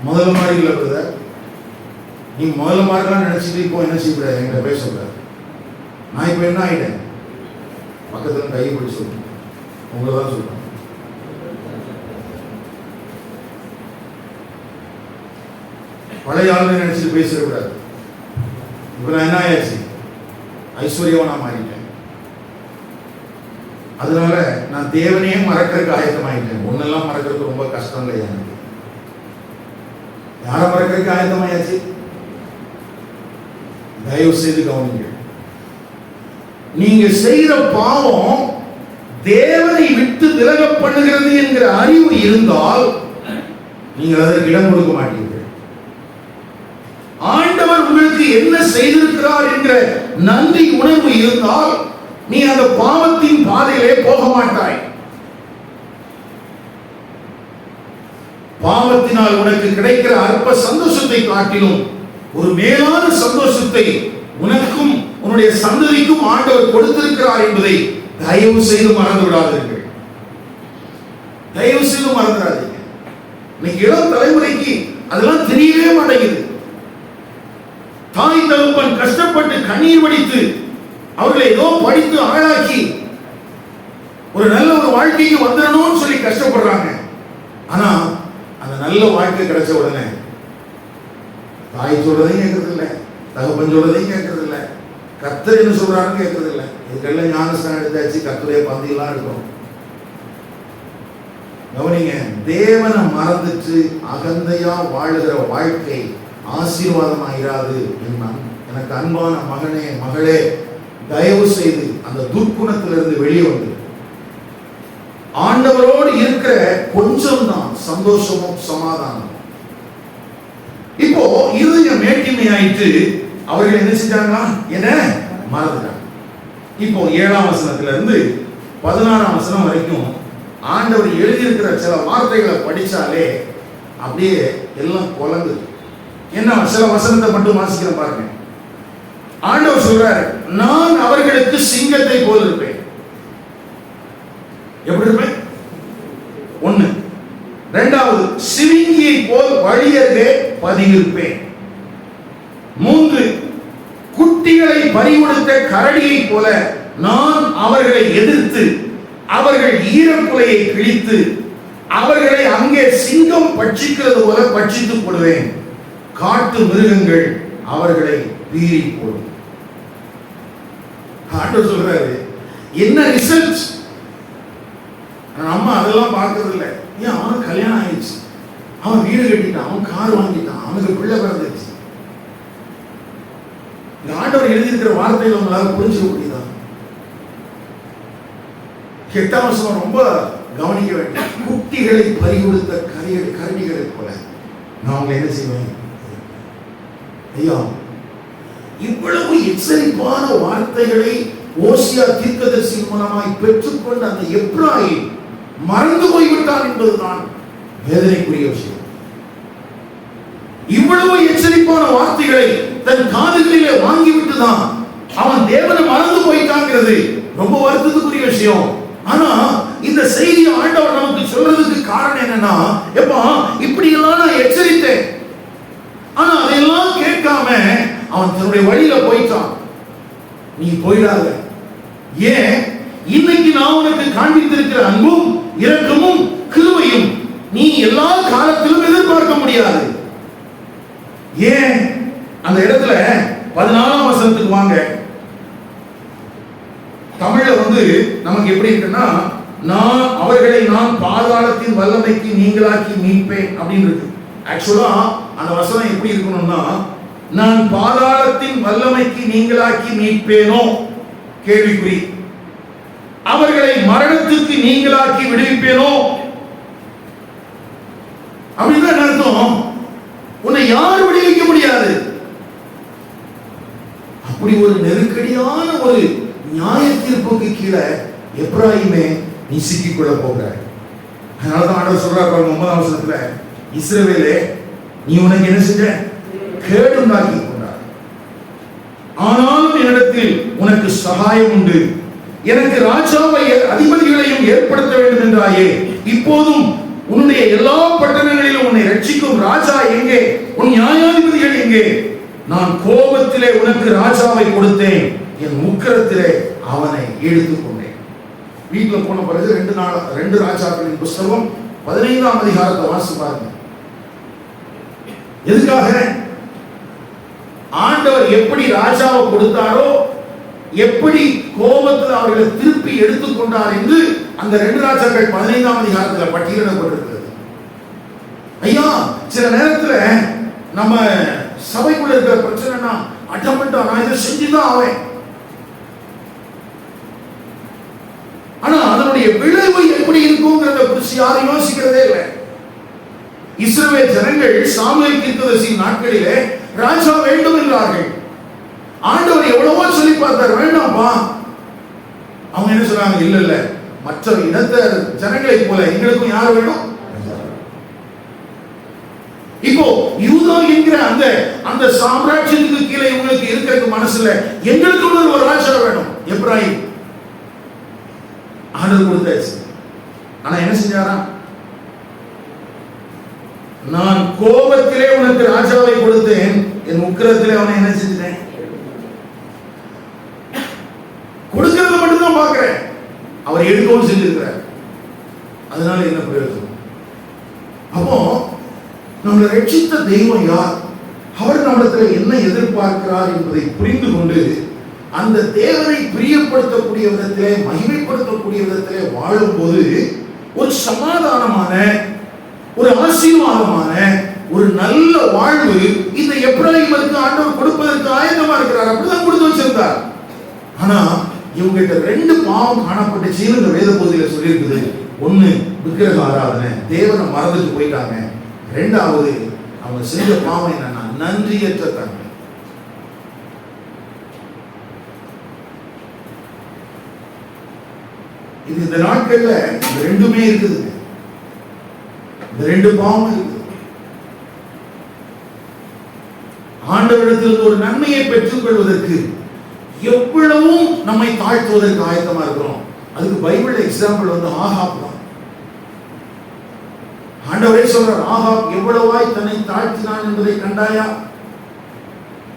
முதல்ல மாதிரி இல்ல பிரதர், நீ முதல்ல மாதிரிலாம் நினைச்சிட்டு இப்போ என்ன செய்யக்கூடாது, என்கிட்ட பேச சொல்றாரு. நான் இப்போ என்ன ஆயிட்டேன்? பக்கத்துல கையை பிடிச்சி சொல்றேன், உங்களை தான் சொல்றேன். பழைய ஆளுநர் நினைச்சிட்டு பேசக்கூடாது. இப்ப நான் என்ன ஆயாச்சு? ஐஸ்வர்யவனா மாறிட்டேன். அதனால நான் தேவனையே மறக்கிறதுக்கு ஆயத்தமாயிட்டேன். ஒன்னெல்லாம் மறக்கிறது ரொம்ப கஷ்டம் இல்லை எனக்கு. யாரை மறக்கிறதுக்கு ஆயத்தமாயாச்சு? தயவு செய்து கவனிங்க, நீங்க செய்யற பாவம் தேவனை விட்டு விலக பண்ணுகிறது என்கிற அறிவு இருந்தால் நீங்கள் அதற்கு இடம் கொடுக்க மாட்டீர்கள். ஆண்டவர் உங்களுக்கு என்ன செய்திருக்கிறார் என்கிற நன்றி உணர்வு இருந்தால் நீ அந்த பாவத்தின் பாதையிலே போக மாட்டாய். பாவத்தினால் உனக்கு கிடைக்கிற அற்ப சந்தோஷத்தை காட்டிலும் ஒரு மேலான சந்தோஷத்தை உனக்கும் உன்னுடைய சந்ததிக்கும் ஆண்டவர் கொடுத்திருக்கிறார் என்பதை தயவு செய்து மறந்து விடாதீர்கள். தயவு செய்து மறந்துடாதீங்க. இன்னைக்கு இளம் தலைமுறைக்கு அதெல்லாம் தெரியவே மாட்டேங்குது. தாய் தகப்பன் கஷ்டப்பட்டு கண்ணீர் வடித்து அவர்களை ஏதோ படித்து ஆளாக்கி ஒரு நல்ல ஒரு வாழ்க்கைக்கு வந்துடணும்னு சொல்லி கஷ்டப்படுறாங்க. ஆனா அந்த நல்ல வாழ்க்கை கிடைச்ச உடனே தாய் சொல்றதையும் கேட்கறது இல்லை, தகப்பன் சொல்றதையும் கேட்கறது இல்லை, கர்த்தர் என்ன சொல்றாருன்னு கேட்கறது இல்லை. இதுக்கெல்லாம் ஞானஸ்தானம் எடுத்தாச்சு, கர்த்தருடைய பந்தியெல்லாம் இருக்கும். கவனிங்க, தேவனை மறந்துட்டு அகந்தையா வாழுகிற வாழ்க்கை ஆசீர்வாதமாயிராது. எனக்கு அன்பான மகனே மகளே, தயவு செய்து அந்த துர்க்குணத்திலிருந்து வெளியே வந்து ஆண்டவரோடு இருக்கிற கொஞ்சம் தான் சந்தோஷமும் சமாதானம். இப்போ இருதயம் மேட்டிமை ஆயிட்டு அவர்கள் என்ன செஞ்சாங்களா? என்ன மறந்துட்டாங்க. இப்போ 7ஆம் வசனத்துல இருந்து 16ஆம் வசனம் வரைக்கும் ஆண்டவர் எழுதியிருக்கிற சில வார்த்தைகளை படிச்சாலே அப்படியே எல்லாம் குழங்குது. என்ன சில வசனத்தை மட்டும் வாசிக்கிற பாருங்க. ஆண்டவர் சொல்றாரு, நான் அவர்களுக்கு சிங்கத்தை போல் இருப்பேன். எப்படி இருப்பேன்? 1. 2வது, சிவிங்கியை போல் வழியருகே பதுங்கியிருப்பேன். 3, குட்டிகளை பறிகொடுத்த கரடியை போல நான் அவர்களை எதிர்த்து அவர்கள் ஈரக்குலையை கிழித்து அவர்களை அங்கே சிங்கம் பட்சிக்கிறது போல பட்சித்து போடுவேன். காட்டு மிருகங்கள் அவர்களை பீறி போடும். ஆண்டவர் சொல்றாரு, என்ன ரிசல்ட்? அம்மா அதெல்லாம் பார்க்கறது இல்லை. ஏன்? அவனுக்கு கல்யாணம் ஆயிடுச்சு, அவன் வீடு கட்டிட்டான், அவன் கார் வாங்கிட்டான், அவனுக்கு பிள்ளை பிறந்துச்சு. இந்த ஆண்டவர் எழுதியிருக்கிற வார்த்தைகள் உங்களால புரிஞ்சுக்க முடியுதா? 8ஆம் வசனம் ரொம்ப கவனிக்க வேண்டும். குட்டிகளை பறிகொடுத்த கரடிகளை போல நான் அவங்க என்ன செய்வேன்? ஐயா, இவ்வளவு எச்சரிப்பான வார்த்தைகளை ஓசியா தீர்க்கதரிசி மூலமாய் பெற்றுக்கொண்ட அந்த எப்ராயிம் மறந்து போய்விட்டான் என்பதுதான் வேதனைக்குரிய விஷயம். இவ்வளவு எச்சரிப்பான வார்த்தைகளை தன் காதுகளிலே வாங்கிவிட்டுதான் அவன் தேவனை மறந்து போயிட்டாங்கிறது ரொம்ப வருத்தத்துக்குரிய விஷயம். ஆனா இந்த செய்தி ஆண்டவர் நமக்கு சொல்றதுக்கு காரணம் என்னன்னா, எப்பா இப்படி எல்லாம் நான் எச்சரித்தேன், ஆனா அதையெல்லாம் கேட்காம அவன் தன்னுடைய வழியில போயிட்டான். நீ போயிடாத. ஏன்? இன்னைக்கு நான் உனக்கு காண்பித்திருக்கிற அன்பும் இரக்கமும் கிருபையும் நீ எல்லா காலத்திலும் எதிர்பார்க்க முடியாது. ஏன்? அந்த இடத்துல 14ஆம் வசனத்துக்கு வாங்க. தமிழ்ல நமக்கு எப்படி இருக்குன்னா, நான் அவர்களை நான் பாதாளத்தின் வல்லமைக்கு நீங்களாக்கி மீட்பேன் அப்படின்னு இருக்கு. ஆக்சுவலா அந்த வசனம் எப்படி இருக்கணும்னா, நான் பாதாளத்தின் வல்லமைக்கு நீங்களாக்கி மீட்பேனோ கேள்விக்குறி, அவர்களை மரணத்துக்கு நீங்களாக்கி விடுவிப்பேனோ அப்படின்னு அர்த்தம். உன்னை யாரும் விடுவிக்க முடியாது. அப்படி ஒரு நெருக்கடியான ஒரு நியாய தீர்ப்புக்கு கீழே எப்ராயிமே நீ சிக்கிக்கொள்ள போகிற. அதனாலதான் ஆண்டவர் சொல்றார் 9ஆம் வசனத்துல, இஸ்ரவேலே நீ உனக்கு என்ன செஞ்ச? கேடுண்டாக்கி கொண்டார். ஆனாலும் என்னிடத்தில் உனக்கு சகாயம் உண்டு. எனக்கு ராஜாவை அதிபதிகளையும் ஏற்படுத்த வேண்டும் என்றாயே. இப்போதும் உன்னுடைய எல்லா பட்டணங்களிலும் உன்னை ரட்சிக்கும் ராஜா எங்கே? உன் நியாயாதிபதிகள் எங்கே? நான் கோபத்திலே உனக்கு ராஜாவை கொடுத்தேன், என் உக்கிரத்திலே அவனை எடுத்துக் கொண்டேன். வீட்டில் போன பிறகு 2 ராஜாக்களின் புஸ்தகம் 15ஆம் அதிகாரத்தை வாசி பாருங்க. எதுக்காக? ஆண்டவர் எப்படி ராஜாவை கொடுத்தாரோ, எப்படி கோபத்தில் அவர்களை திருப்பி எடுத்துக்கொண்டார் என்று அந்த 2 ராஜாக்கள் 15ஆம் அதிகாரத்தில் பட்டியலிடப்பட்டிருக்கிறது. ஐயா, சில நேரத்துல நம்ம சபைக்குள்ள இருக்கிற பிரச்சனைனா அட்டமெண்டா நான் இதை செஞ்சுதான் ஆவேன். ஆனா அதனுடைய விளைவு எப்படி இருக்குங்கிறத குறித்து யாரும் யோசிக்கிறதே இல்லை. இஸ்ரவேல் ஜனங்கள் சாமுவேல் தீர்க்கதரிசி நாட்களிலே ராஜா வேண்டும் என்றார்கள். ஆண்டவர் எவ்வளவோ சொல்லி பார்த்தார், வேண்டாம்பா. அவங்க என்ன சொல்றாங்க? இல்ல இல்ல, மற்ற இனத்த ஜனங்களை போல எங்களுக்கும் யார் வேணும்? இப்போ யூதா என்கிற அந்த சாம்ராஜ்யத்துக்கு கீழே இவங்களுக்கு இருக்கிறதுக்கு மனசுல எங்களுக்கு ஒரு ராஜா வேணும். எப்ராயிம் ஆண்டவர் கொடுத்தாச்சு. ஆனா என்ன செஞ்சாரா? நான் கோபத்திலே உனக்கு ராஜாவை கொடுத்தேன், என் உக்கிரத்திலே அவனை என்ன செஞ்சேன்? கொடுக்கிறது மட்டும்தான் பார்க்கிறேன், அவர் எடுக்கவும் செஞ்சிருக்கிறார். அதனால என்ன பிரயோஜனம்? அப்போ ரட்சித்த தெய்வம் யார், அவர் நம்மிடத்தில் என்ன எதிர்பார்க்கிறார் என்பதை புரிந்து கொண்டு அந்த தேவனை பிரியப்படுத்தக்கூடிய விதத்திலே, மகிமைப்படுத்தக்கூடிய விதத்திலே வாழும்போது ஒரு சமாதானமான, ஒரு ஆசீர்வாதமான, ஒரு நல்ல வாழ்வு இந்த எப்ராயிமுக்கு ஆண்டவர் கொடுப்பதற்கு ஆயத்தமா இருக்கிறார். அப்படிதான் கொடுத்து வச்சிருந்தார். ஆனா இவங்கிட்ட ரெண்டு பாவம் காணப்பட்டுச்சு. இந்த வேத பகுதியில சொல்லியிருக்குது. ஒண்ணு விக்கிரக ஆராதனை, தேவனை மறந்துட்டு போயிட்டாங்க. ரெண்டாவது அவங்க செஞ்ச பாவம் என்னன்னா நன்றியற்ற தன்மை. இது இந்த நாட்கள்ல இந்த ரெண்டுமே இருக்குது. இந்த ரெண்டு பாவம் இருக்குது. ஆண்டவரிடத்தில் ஒரு நன்மையை பெற்றுக் கொள்வதற்கு எவ்வளவும் நம்மை தாழ்த்துவதற்கு ஆயத்தமா இருக்கிறோம். அதுக்கு பைபிள் எக்ஸாம்பிள் ஆகாப் தான். ஆண்டவரே சொல்றார், ஆகாப் எவ்வளவாய் தன்னை தாழ்த்தினான் என்பதை கண்டாயா?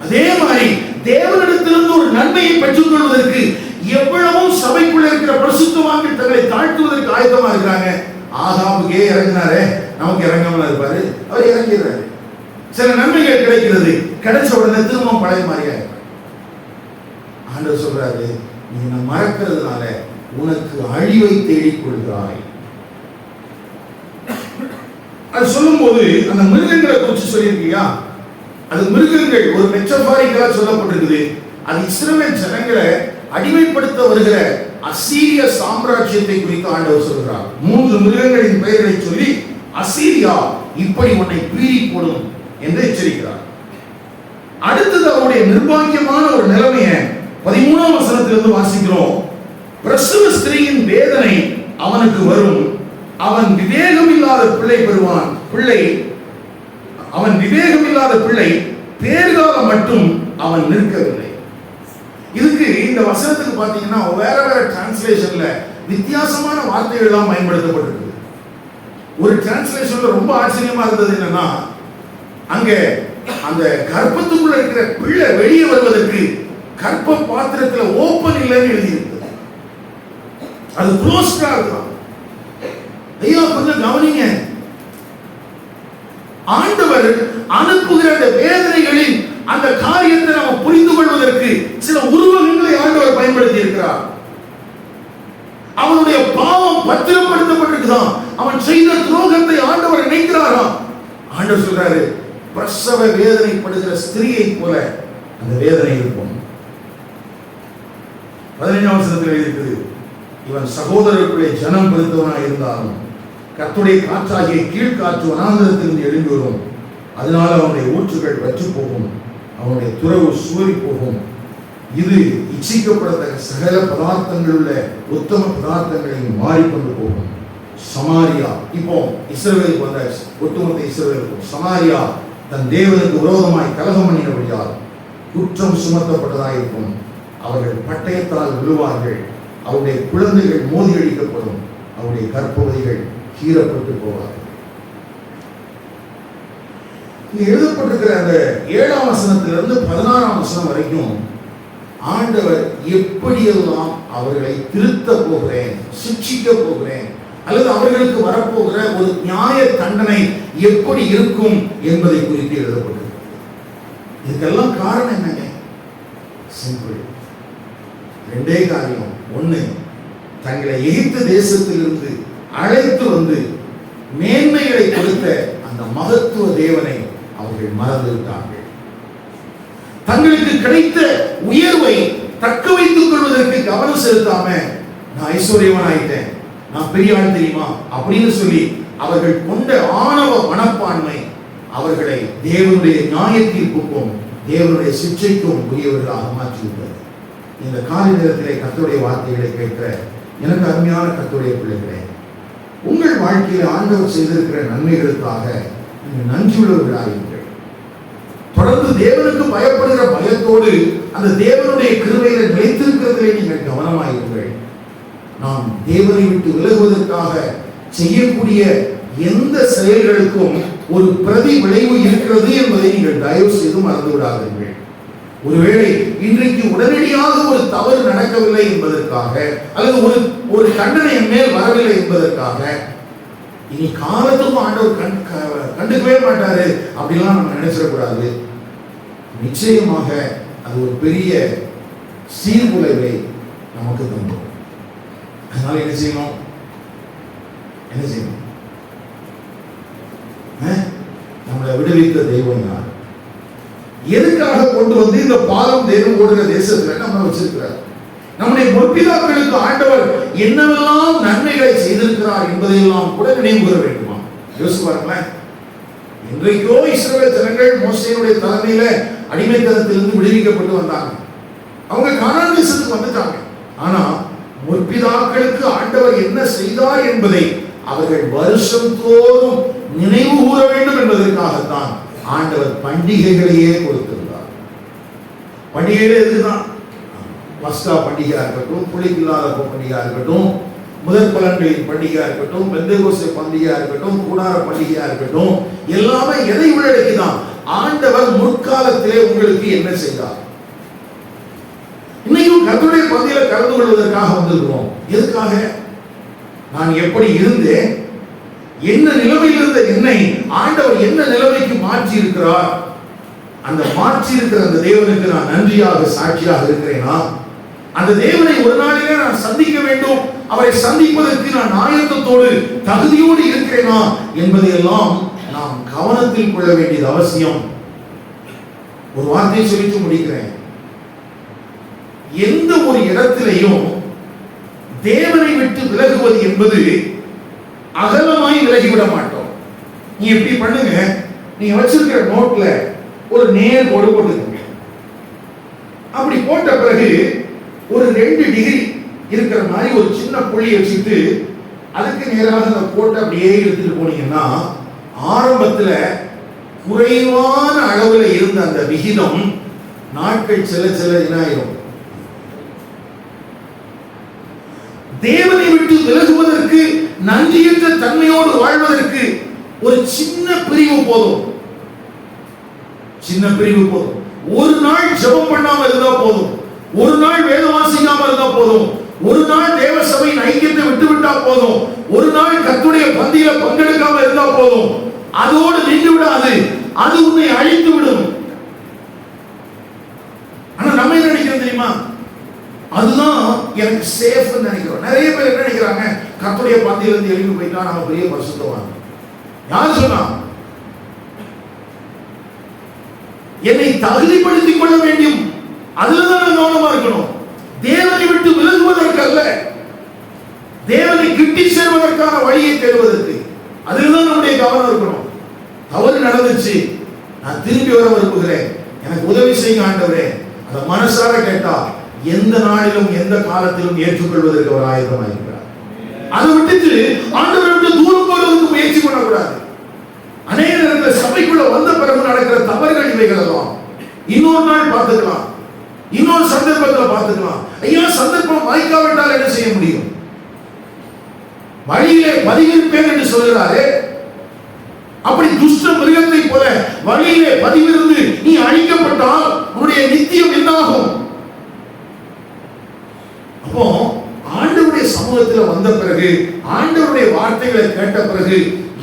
அதே மாதிரி தேவனிடத்திலிருந்து ஒரு நன்மையை பெற்றுக் கொள்வதற்கு எவ்வளவும் சபைக்குள்ள இருக்கிற பரிசுத்தவான்கள் தங்களை தாழ்த்துவதற்கு ஆயத்தமா இருக்கிறாங்க. ஆகாபுக்கே இறங்கினாரே, நமக்கு இறங்காமல இருப்பாரு, அவர் இறங்கிறாரு. சில நன்மைகள் கிடைக்கிறது, கிடைச்ச உடனே திரும்ப பழைய மாதிரியா. ஆண்டவர் சொல்றாரு, நீ நான் மறக்கிறதுனால உனக்கு அழிவை தேடிக் கொள்கிறாய். அது சொல்லும் போது அந்த மிருகங்களை குறித்து சொல்லியிருக்கியா? அது மிருகங்கள் ஒரு மெட்டபாரிக்கலா சொல்லப்பட்டிருக்குது. அது இஸ்ரவேல் ஜனங்களை அடிமைப்படுத்த வருகிற அசீரிய சாம்ராஜ்யத்தை குறித்து ஆண்டவர் சொல்கிறார். 3 மிருகங்களின் பெயர்களை சொல்லி அசீரியா இப்படி உன்னை பீறி போடும் என்று எச்சரிக்கிறார். அடுத்தது அவருடைய நிர்பாகியமான ஒரு நிலைமையை 13ஆம் வசனத்திலிருந்து வாசிக்கிறோம். பிரசவ ஸ்திரீயின் வேதனை அவனுக்கு வரும், அவன் விவேகம் இல்லாத பிள்ளை பெறுவான். அவன் விவேகம் இல்லாத பிள்ளை பேர்காலம் மட்டும் அவன் நிற்கவில்லை. இதுக்கு இந்த வசனத்துக்கு பாத்தீங்கன்னா வேற வேற டிரான்ஸ்லேஷன்ல வித்தியாசமான வார்த்தைகள் எல்லாம் பயன்படுத்தப்பட்டிருக்கு. ஒரு டிரான்ஸ்லேஷன்ல ரொம்ப ஆச்சரியமா இருந்தது என்னன்னா, அங்க அந்த கர்ப்பத்துக்குள்ள இருக்கிற பிள்ளை வெளியே வருவதற்கு கர்ப்ப பாத்திரத்துல ஓபன் இல்லைன்னு எழுதியிருக்கு. அது க்ளோஸ்டா இருக்கலாம். ஐயா கொஞ்சம் கவனிங்க, ஆண்டவர் அனுப்புகிற அந்த வேதனைகளின் அந்த காரியத்தை நாம் புரிந்து கொள்வதற்கு சில உருவகங்களை ஆண்டவர் பயன்படுத்தி இருக்கிறார். அவனுடைய பாவம் பத்திரப்படுத்தப்பட்டிருக்குதான், அவன் செய்த துரோகத்தை ஆண்டவர் நினைக்கிறாராம். ஆண்டவர் சொல்றாரு, பிரசவ வேதனைப்படுகிற ஸ்திரீயை போல அந்த வேதனை இருக்கும். 15ஆம் வசனத்தில் இருக்குது, இவன் சகோதரருக்குள்ளே ஜனம் பெருத்தவனாக இருந்தாலும் கர்த்தருடைய காற்றாகிய கீழ்காற்று வனாந்தரத்திலிருந்து எழும்பி வரும், அதனால அவனுடைய ஊற்றுகள் வற்றி போகும், அவனுடைய துறவு சூறி போகும். இது இச்சிக்கப்படத்தக்க சகல பதார்த்தங்கள் உள்ள உத்தம பதார்த்தங்களையும் மாறிக்கொண்டு போகும். சமாரியா, இப்போ இஸ்ரவேலுக்கு வந்தாச்சு, ஒட்டுமொத்த இஸ்ரவேலுக்கும். சமாரியா தன் தேவனுக்கு விரோதமாய் கலகம் பண்ணினபடியால் குற்றம் சுமத்தப்பட்டதாக இருக்கும். அவர்கள் பட்டயத்தால் விழுவார்கள், அவருடைய குழந்தைகள் மோதி அடிக்கப்படும், அவருடைய கற்பவதிகள் கீறப்பட்டு போவார்கள். இங்க எழுதப்பட்டிருக்கிற அந்த 7ஆம் வசனத்திலிருந்து 16ஆம் வசனம் வரைக்கும் ஆண்டவர் எப்படியெல்லாம் அவர்களை திருத்த போகிறேன், சிக்ஷிக்க போகிறேன், அல்லது அவர்களுக்கு வரப்போகிற ஒரு நியாய தண்டனை எப்படி இருக்கும் என்பதை குறித்து எழுதப்பட்டிருக்கு. இதுக்கெல்லாம் காரணம் என்னங்க? சிம்பிள், 2 காரியம். ஒண்ணு, தங்களை எகிப்து தேசத்திலிருந்து அழைத்து வந்து மேன்மைகளை கொடுத்த அந்த மகத்துவ தேவனை அவர்கள் மறந்து விட்டார்கள். தங்களுக்கு கிடைத்த உயர்வை தக்க வைத்துக் கொள்வதற்கு கவனம் செலுத்தாம, நான் ஐஸ்வர்யவன் ஆயிட்டேன், நான் பெரிய ஆள் தெரியுமா அப்படின்னு சொல்லி அவர்கள் கொண்ட ஆணவ மனப்பான்மை அவர்களை தேவனுடைய நியாயத்தீர்ப்புக்கும் தேவனுடைய சிக்ஷைக்கும் உரியவர்களாக மாற்றிவிட்டது. இந்த காலை நேரத்திலே கர்த்தருடைய வார்த்தைகளை கேட்கிற எனக்கு அருமையான கர்த்தருடைய பிள்ளைகளே, உங்கள் வாழ்க்கையில் ஆண்டவர் செய்திருக்கிற நன்மைகளுக்காக நீங்கள் நன்றியுள்ளவர்களாயிருங்கள். தொடர்ந்து தேவனுக்கு பயப்படுகிற பயத்தோடு அந்த தேவனுடைய கிருபையில நிலைத்திருக்கிறதிலே நீங்கள் கவனமாயிருங்கள். நாம் தேவனை விட்டு விலகுவதற்காக செய்யக்கூடிய எந்த செயல்களுக்கும் ஒரு பிரதி விளைவு இருக்கிறது என்பதை நீங்கள் தயவு செய்து மறந்து விடாதீர்கள். ஒருவேளை இன்றைக்கு உடனடியாக ஒரு தவறு நடக்கவில்லை என்பதற்காக அல்லது ஒரு தண்டனை மேல் வரவில்லை என்பதற்காக இனி காலத்துக்கும் ஆண்டவர் கண்டுக்கவே மாட்டாரு அப்படிலாம் நம்ம நினைச்சிடக்கூடாது. நிச்சயமாக அது ஒரு பெரிய சீர்குலைவை நமக்கு தந்தோம். அதனால என்ன செய்யணும்? நம்மளை விடுவித்த தெய்வம் யார்? எதுக்காக கொண்டு வந்து இந்த பாலம் தேவன் ஓடுகிற தேசத்துல நம்ம வச்சிருக்கிறார்? நம்முடைய முற்பிதாக்களுக்கு ஆண்டவர் என்னவெல்லாம் நன்மைகளை செய்திருக்கிறார் என்பதையெல்லாம் கூட நினைவு கூற வேண்டுமா? யோசிச்சு பாருங்களேன். இன்றைக்கோ இஸ்ரவேல் ஜனங்கள் மோசேயினுடைய தலைமையில அடிமைத்தனத்திலிருந்து விடுவிக்கப்பட்டு வந்தாங்க. அவங்க கானான் தேசத்துக்கு வந்துட்டாங்க. ஆனா முற்பிதாக்களுக்கு ஆண்டவர் என்ன செய்தார் என்பதை அவர்கள் வருஷம் தோறும் நினைவு கூற வேண்டும் என்பதற்காகத்தான் ஆண்டவர் பண்டிகைகளையே கொடுத்திருந்தார். பண்டிகைகளே எதுதான்? பஸ்கா பண்டிகையா இருக்கட்டும், புளிப்பில்லாத பண்டிகையா இருக்கட்டும், முதற் பலன்களின் பண்டிகையா இருக்கட்டும், பெந்தேகோஸ்தே பண்டிகையா இருக்கட்டும், கூடார பண்டிகையா இருக்கட்டும், எல்லாமே எதை உள்ளடக்கிதான்? ஆண்டவர் முற்காலத்திலே உங்களுக்கு என்ன செய்தார்? இன்னைக்கும் கர்த்தருடைய பந்தியில கலந்து கொள்வதற்காக வந்திருக்கிறோம். எதுக்காக? நான் எப்படி இருந்தேன், என்ன நிலைமையில் இருந்த என்னை ஆண்டவர் என்ன நிலைமைக்கு மாற்றி இருக்கிறார், அந்த மாற்றி இருக்கிற அந்த தேவனுக்கு நான் நன்றியாக சாட்சியாக இருக்கிறேனா? அந்த தேவனை ஒரு நாளிலே நான் சந்திக்க வேண்டும், அவரை சந்திப்பதற்கு நான் ஆயத்தத்தோடு தகுதியோடு இருக்கிறேனா என்பதையெல்லாம் நாம் கவனத்தில் கொள்ள வேண்டியது அவசியம். ஒரு வார்த்தையை சொல்லிட்டு முடிக்கிறேன். எந்த ஒரு இடத்திலையும் தேவனை விட்டு விலகுவது என்பது அகலமாய் விலகிவிட மாட்டோம். நீ எப்படி பண்ணுங்க, நீங்க வச்சிருக்கிற நோட்ல ஒரு நேர் கோடு போட்டுக்கோங்க. அப்படி போட்ட பிறகு ஒரு 2 டிகிரி இருக்கிற மாதிரி ஒரு சின்ன புள்ளி வச்சுட்டு அதுக்கு நேராக அந்த கோட்டை அப்படியே எடுத்துட்டு போனீங்கன்னா ஆரம்பத்துல குறைவான அளவுல இருந்த அந்த விகிதம் நாட்கள் செல்ல செல்ல என்ன ஆயிரும்? தேவனை விட்டு விலகுவதற்கு, நன்றியற்ற தன்மையோடு வாழ்வதற்கு ஒரு சின்ன பிரிவு போதும். சின்ன பிரிவு போதும். ஒரு நாள் ஜெபம் பண்ணாம இருந்தா போதும், ஒரு நாள் வேதம் வாசிக்காம இருந்தா போதும், ஒரு நாள் தேவ சபையின் ஐக்கியத்தை விட்டு விட்டா போதும், ஒரு நாள் கர்த்தருடைய பந்தியில பங்கெடுக்காம இருந்தா போதும். அதோடு நின்று விடாது, அது உன்னை அழித்து விடும். ஆனா நம்ம என்ன நினைக்கிறோம் தெரியுமா? அதுதான் எனக்கு சேஃப் நினைக்கிறோம். நிறைய பேர் என்ன நினைக்கிறாங்க? கர்த்தருடைய பந்தியில இருந்து எழுப்பி போயிட்டா நம்ம பெரிய பரிசுத்தவான். யார் சொன்னா? என்னை தகுதிப்படுத்திக் கொள்ள வேண்டும், அதுலதான் கவனமா இருக்கணும். தேவனை விட்டு விலகுவதற்கல்ல, தேவனை கிட்டி சேர்வதற்கான வழியை தேடுவதற்கு, அதுலதான் நம்முடைய கவனம் இருக்கணும். தவறு நடந்துச்சு, நான் திரும்பி வர விரும்புகிறேன், எனக்கு உதவி செய்ய ஆண்டவரே, அந்த மனசார கேட்டா எந்த நாளிலும் எந்த காலத்திலும் ஏற்றுக்கொள்வதற்கு அவர் ஆயத்தமாக இருக்கிறார். அதை விட்டுட்டு ஆண்டவரை விட்டு தூரம் போவதற்கு முயற்சி பண்ணக்கூடாது. அநேக நேரத்தில் சபைக்குள்ள வந்த பிறகு நடக்கிற தவறுகள் இவைகள் எல்லாம் இன்னொரு நாள் பார்த்துக்கலாம், இன்னொரு சந்தர்ப்பத்தில் பார்த்துக்கலாம். ஐயா, சந்தர்ப்பம் வாய்க்காவிட்டால் என்ன செய்ய முடியும்? வழியிலே பதிவிருப்பேன் என்று சொல்கிறாரே, அப்படி துஷ்ட மிருகத்தை போல வழியிலே பதிவிருந்து நீ அழிக்கப்பட்டால் உன்னுடைய நித்தியம் என்னாகும்? அப்போ ஆண்டவருடைய சமூகத்தில் வந்த பிறகு, ஆண்டவருடைய வார்த்தைகளை கேட்ட பிறகு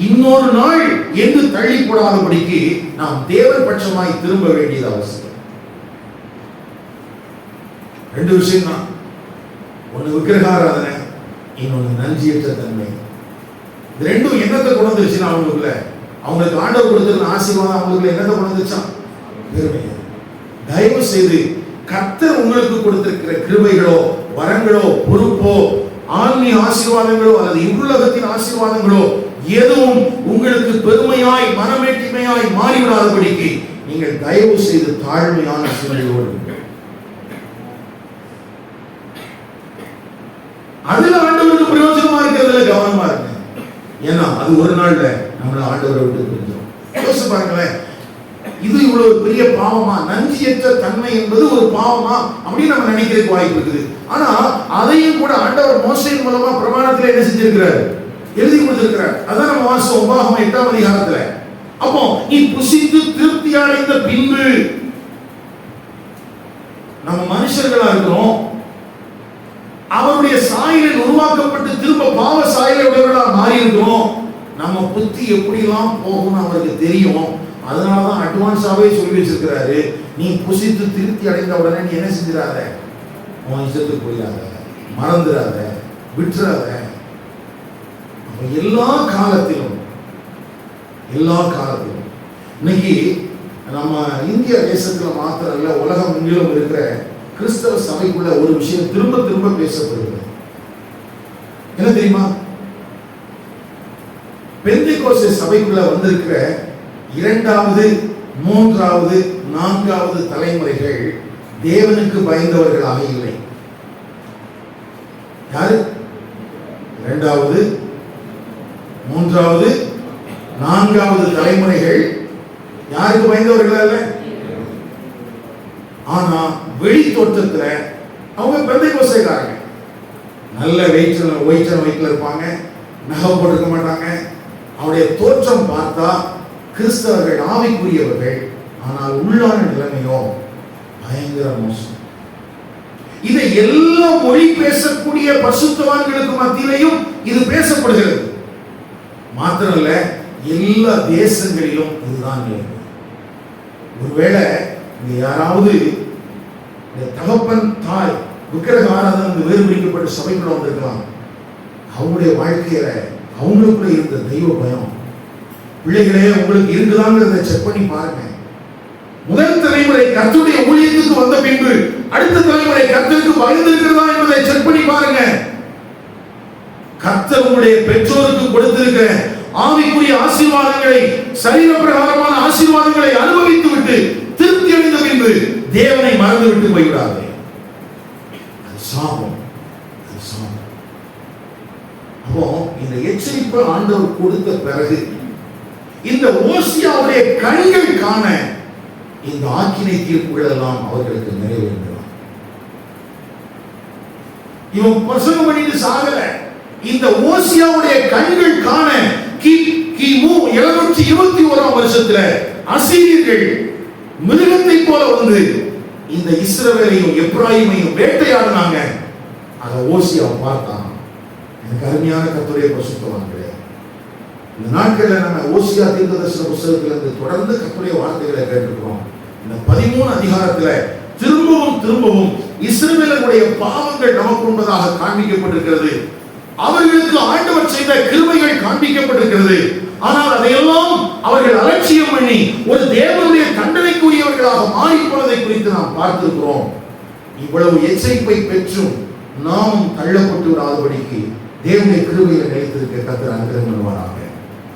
இன்னொரு நாள் என்று தள்ளி போடாதபடிக்கு நாம் தேவன் பட்சமாய் திரும்ப வேண்டியது அவசியம். 2 விஷயம் தான். ஒன்னு விக்கிரகாராதனை, இன்னொன்னு நன்றியற்ற தன்மை. இது ரெண்டும் என்னத்தை கொண்டு வந்துருச்சுன்னா அவங்களுக்கு ஆண்டவர் கொடுத்திருந்த ஆசீர்வாதம் அவங்களுக்கு என்னத்தை கொண்டு வந்துச்சான்? பெருமை. தயவு செய்து கர்த்தர் உங்களுக்கு கொடுத்திருக்கிற கிருபைகளோ, வரங்களோ, பொறுப்போ, ஆன்மீக ஆசீர்வாதங்களோ அல்லது இவ்வுலகத்தின் ஆசீர்வாதங்களோ எதுவும் உங்களுக்கு பெருமையாய் மனமேட்டிமையாய் மாறிவிடாதபடிக்கு நீங்கள் தயவு செய்து தாழ்மையான சூழ்நிலையோடு அதுல ஆண்டவருக்கு பிரயோஜனமா இருக்கிறதுல கவனமா இருக்கு. ஏன்னா அது ஒரு நாள்ல நம்மள ஆண்டவரை விட்டு பிரிஞ்சிடும். யோசிச்சு பாருங்களேன், இது இவ்வளவு பெரிய பாவமா? நன்றியற்ற தன்மை என்பது ஒரு பாவமா அப்படின்னு நம்ம நினைக்கிறதுக்கு வாய்ப்பு இருக்குது. ஆனா அதையும் கூட ஆண்டவர் மோசேயின் மூலமா பிரமாணத்துல என்ன செஞ்சிருக்கிறார்? எழுதி கொடுத்திருக்கிறார். அதான் நம்ம வாசம் உபாகமம் 8ஆம் அதிகாரத்துல. அப்போ நீ புசித்து திருப்தி அடைந்த பின்பு, நம்ம மனுஷர்களா இருக்கிறோம், அவருடைய சாயலில் உருவாக்கப்பட்டு திரும்ப பாவ சாயலை உடையவர்களா மாறி இருக்கிறோம். புத்தி எப்படிலாம் போகும்னு அவருக்கு தெரியும். அதனாலதான் அட்வான்ஸாவே சொல்லி வச்சிருக்கிறாரு, நீ புசித்து திருப்தி அடைந்த உடனே நீ என்ன செஞ்சிடாத, உன் இஷ்டத்துக்கு போயிடாத, மறந்துடாத, விட்டுறாத. எல்லா காலத்திலும் இன்னைக்கு நம்ம இந்திய தேசத்துல மாத்திரம் இல்ல, உலகம் எங்கிலும் இருக்கிற கிறிஸ்தவ சபைக்குள்ள ஒரு விஷயம் திரும்ப திரும்ப பேசப்படுகிறது. என்ன தெரியுமா? பெந்தேகோஸ்தே சபைக்குள்ள வந்திருக்கிற 2வது 3வது 4வது தலைமுறைகள் தேவனுக்கு பயந்தவர்களாக இல்லை. யாரு? 2வது 3வது 4வது தலைமுறைகள் யாருக்கு பயந்தவர்களா இல்ல? ஆனா வெளி தோற்றத்துல அவங்க பெந்தேகோஸ்தேக்காரங்க. நல்ல வெயிட்ல இருப்பாங்க, நகை போட்டிருக்க மாட்டாங்க. அவருடைய தோற்றம் பார்த்தா கிறிஸ்தவர்கள், ஆவிக்குரியவர்கள். ஆனால் உள்ளான நிலைமையோ பயங்கர மோசம். இதை எல்லா மொழி பேசக்கூடிய பரிசுத்தவான்களுக்கு மத்தியிலையும் இது பேசப்படுகிறது. மாத்திரமல்ல, எல்லா தேசங்களிலும் இதுதான் நிலைமை. ஒருவேளை இங்க யாராவது தகப்பன் தாய் விக்கிரக ஆராதனை வேறு பிடிக்கப்பட்ட சபைக்குள்ள வந்திருக்கலாம். அவங்களுடைய வாழ்க்கையில அவங்களுக்குள்ள இருந்த தெய்வ பயம், பிள்ளைகளே உங்களுக்கு இருக்குதாங்கிறத செக் பண்ணி பாருங்க. முதல் தலைமுறை கர்த்தருடைய ஊழியத்துக்கு வந்த பின்பு அடுத்த தலைமுறை கர்த்தருக்கு பயந்திருக்கிறதா என்பதை செக் பண்ணி பாருங்க. கர்த்தர் உங்களுடைய பெற்றோருக்கு கொடுத்திருக்கிற ஆவிக்குரிய ஆசீர்வாதங்களை, சரீர பிரகாரமான ஆசீர்வாதங்களை அனுபவித்து விட்டு திருப்தி அடைந்த பின்பு தேவனை மறந்து விட்டு போய்விடாதே. அது சாபம். அப்போ இந்த எச்சரிப்பு ஆண்டவர் கொடுத்த பிறகு இந்த ஓசியாவுடைய கண்கள் காண இந்த ஆக்கினை தீர்ப்புகள் எல்லாம் அவர்களுக்கு நிறைவேறலாம். இவன் பிரசங்கம் பண்ணிட்டு சாகல. இந்த ஓசியாவுடைய கண்கள் காண கிமு 721 வருஷத்துல அசீரியர்கள் மிருகத்தை போல வந்து இந்த இஸ்ரவேலையும் எப்ராயிமையும் வேட்டையாடினாங்க. அத ஓசியா பார்த்தான். எனக்கு அருமையான கர்த்தருடைய பரிசுத்தவான்களே, இந்த நாட்களில் நம்ம ஓசியா தீர்க்கதரிசன புத்தகத்திலிருந்து தொடர்ந்து கர்த்தருடைய வார்த்தைகளை கேட்டிருக்கிறோம். இந்த 13 அதிகாரத்துல திரும்பவும் இஸ்ரவேலருடைய பாவங்கள் நமக்கு முன்பதாக காண்பிக்கப்பட்டிருக்கிறது. அவர்களுக்கு ஆண்டவர் செய்த கிருபைகள் காண்பிக்கப்பட்டிருக்கிறது. ஆனால் அதையெல்லாம் அவர்கள் அலட்சியம் பண்ணி ஒரு தேவனுடைய தண்டனைக்குரியவர்களாக மாறி போனதை குறித்து நாம் பார்த்திருக்கிறோம். இவ்வளவு எச்சரிப்பை பெற்றும் நாம் தள்ளப்பட்டு விடாதபடிக்கு தேவனுடைய கிருபையை நிலைத்திருக்க கர்த்தர் அனுகிரகம் பண்ணுவாராக.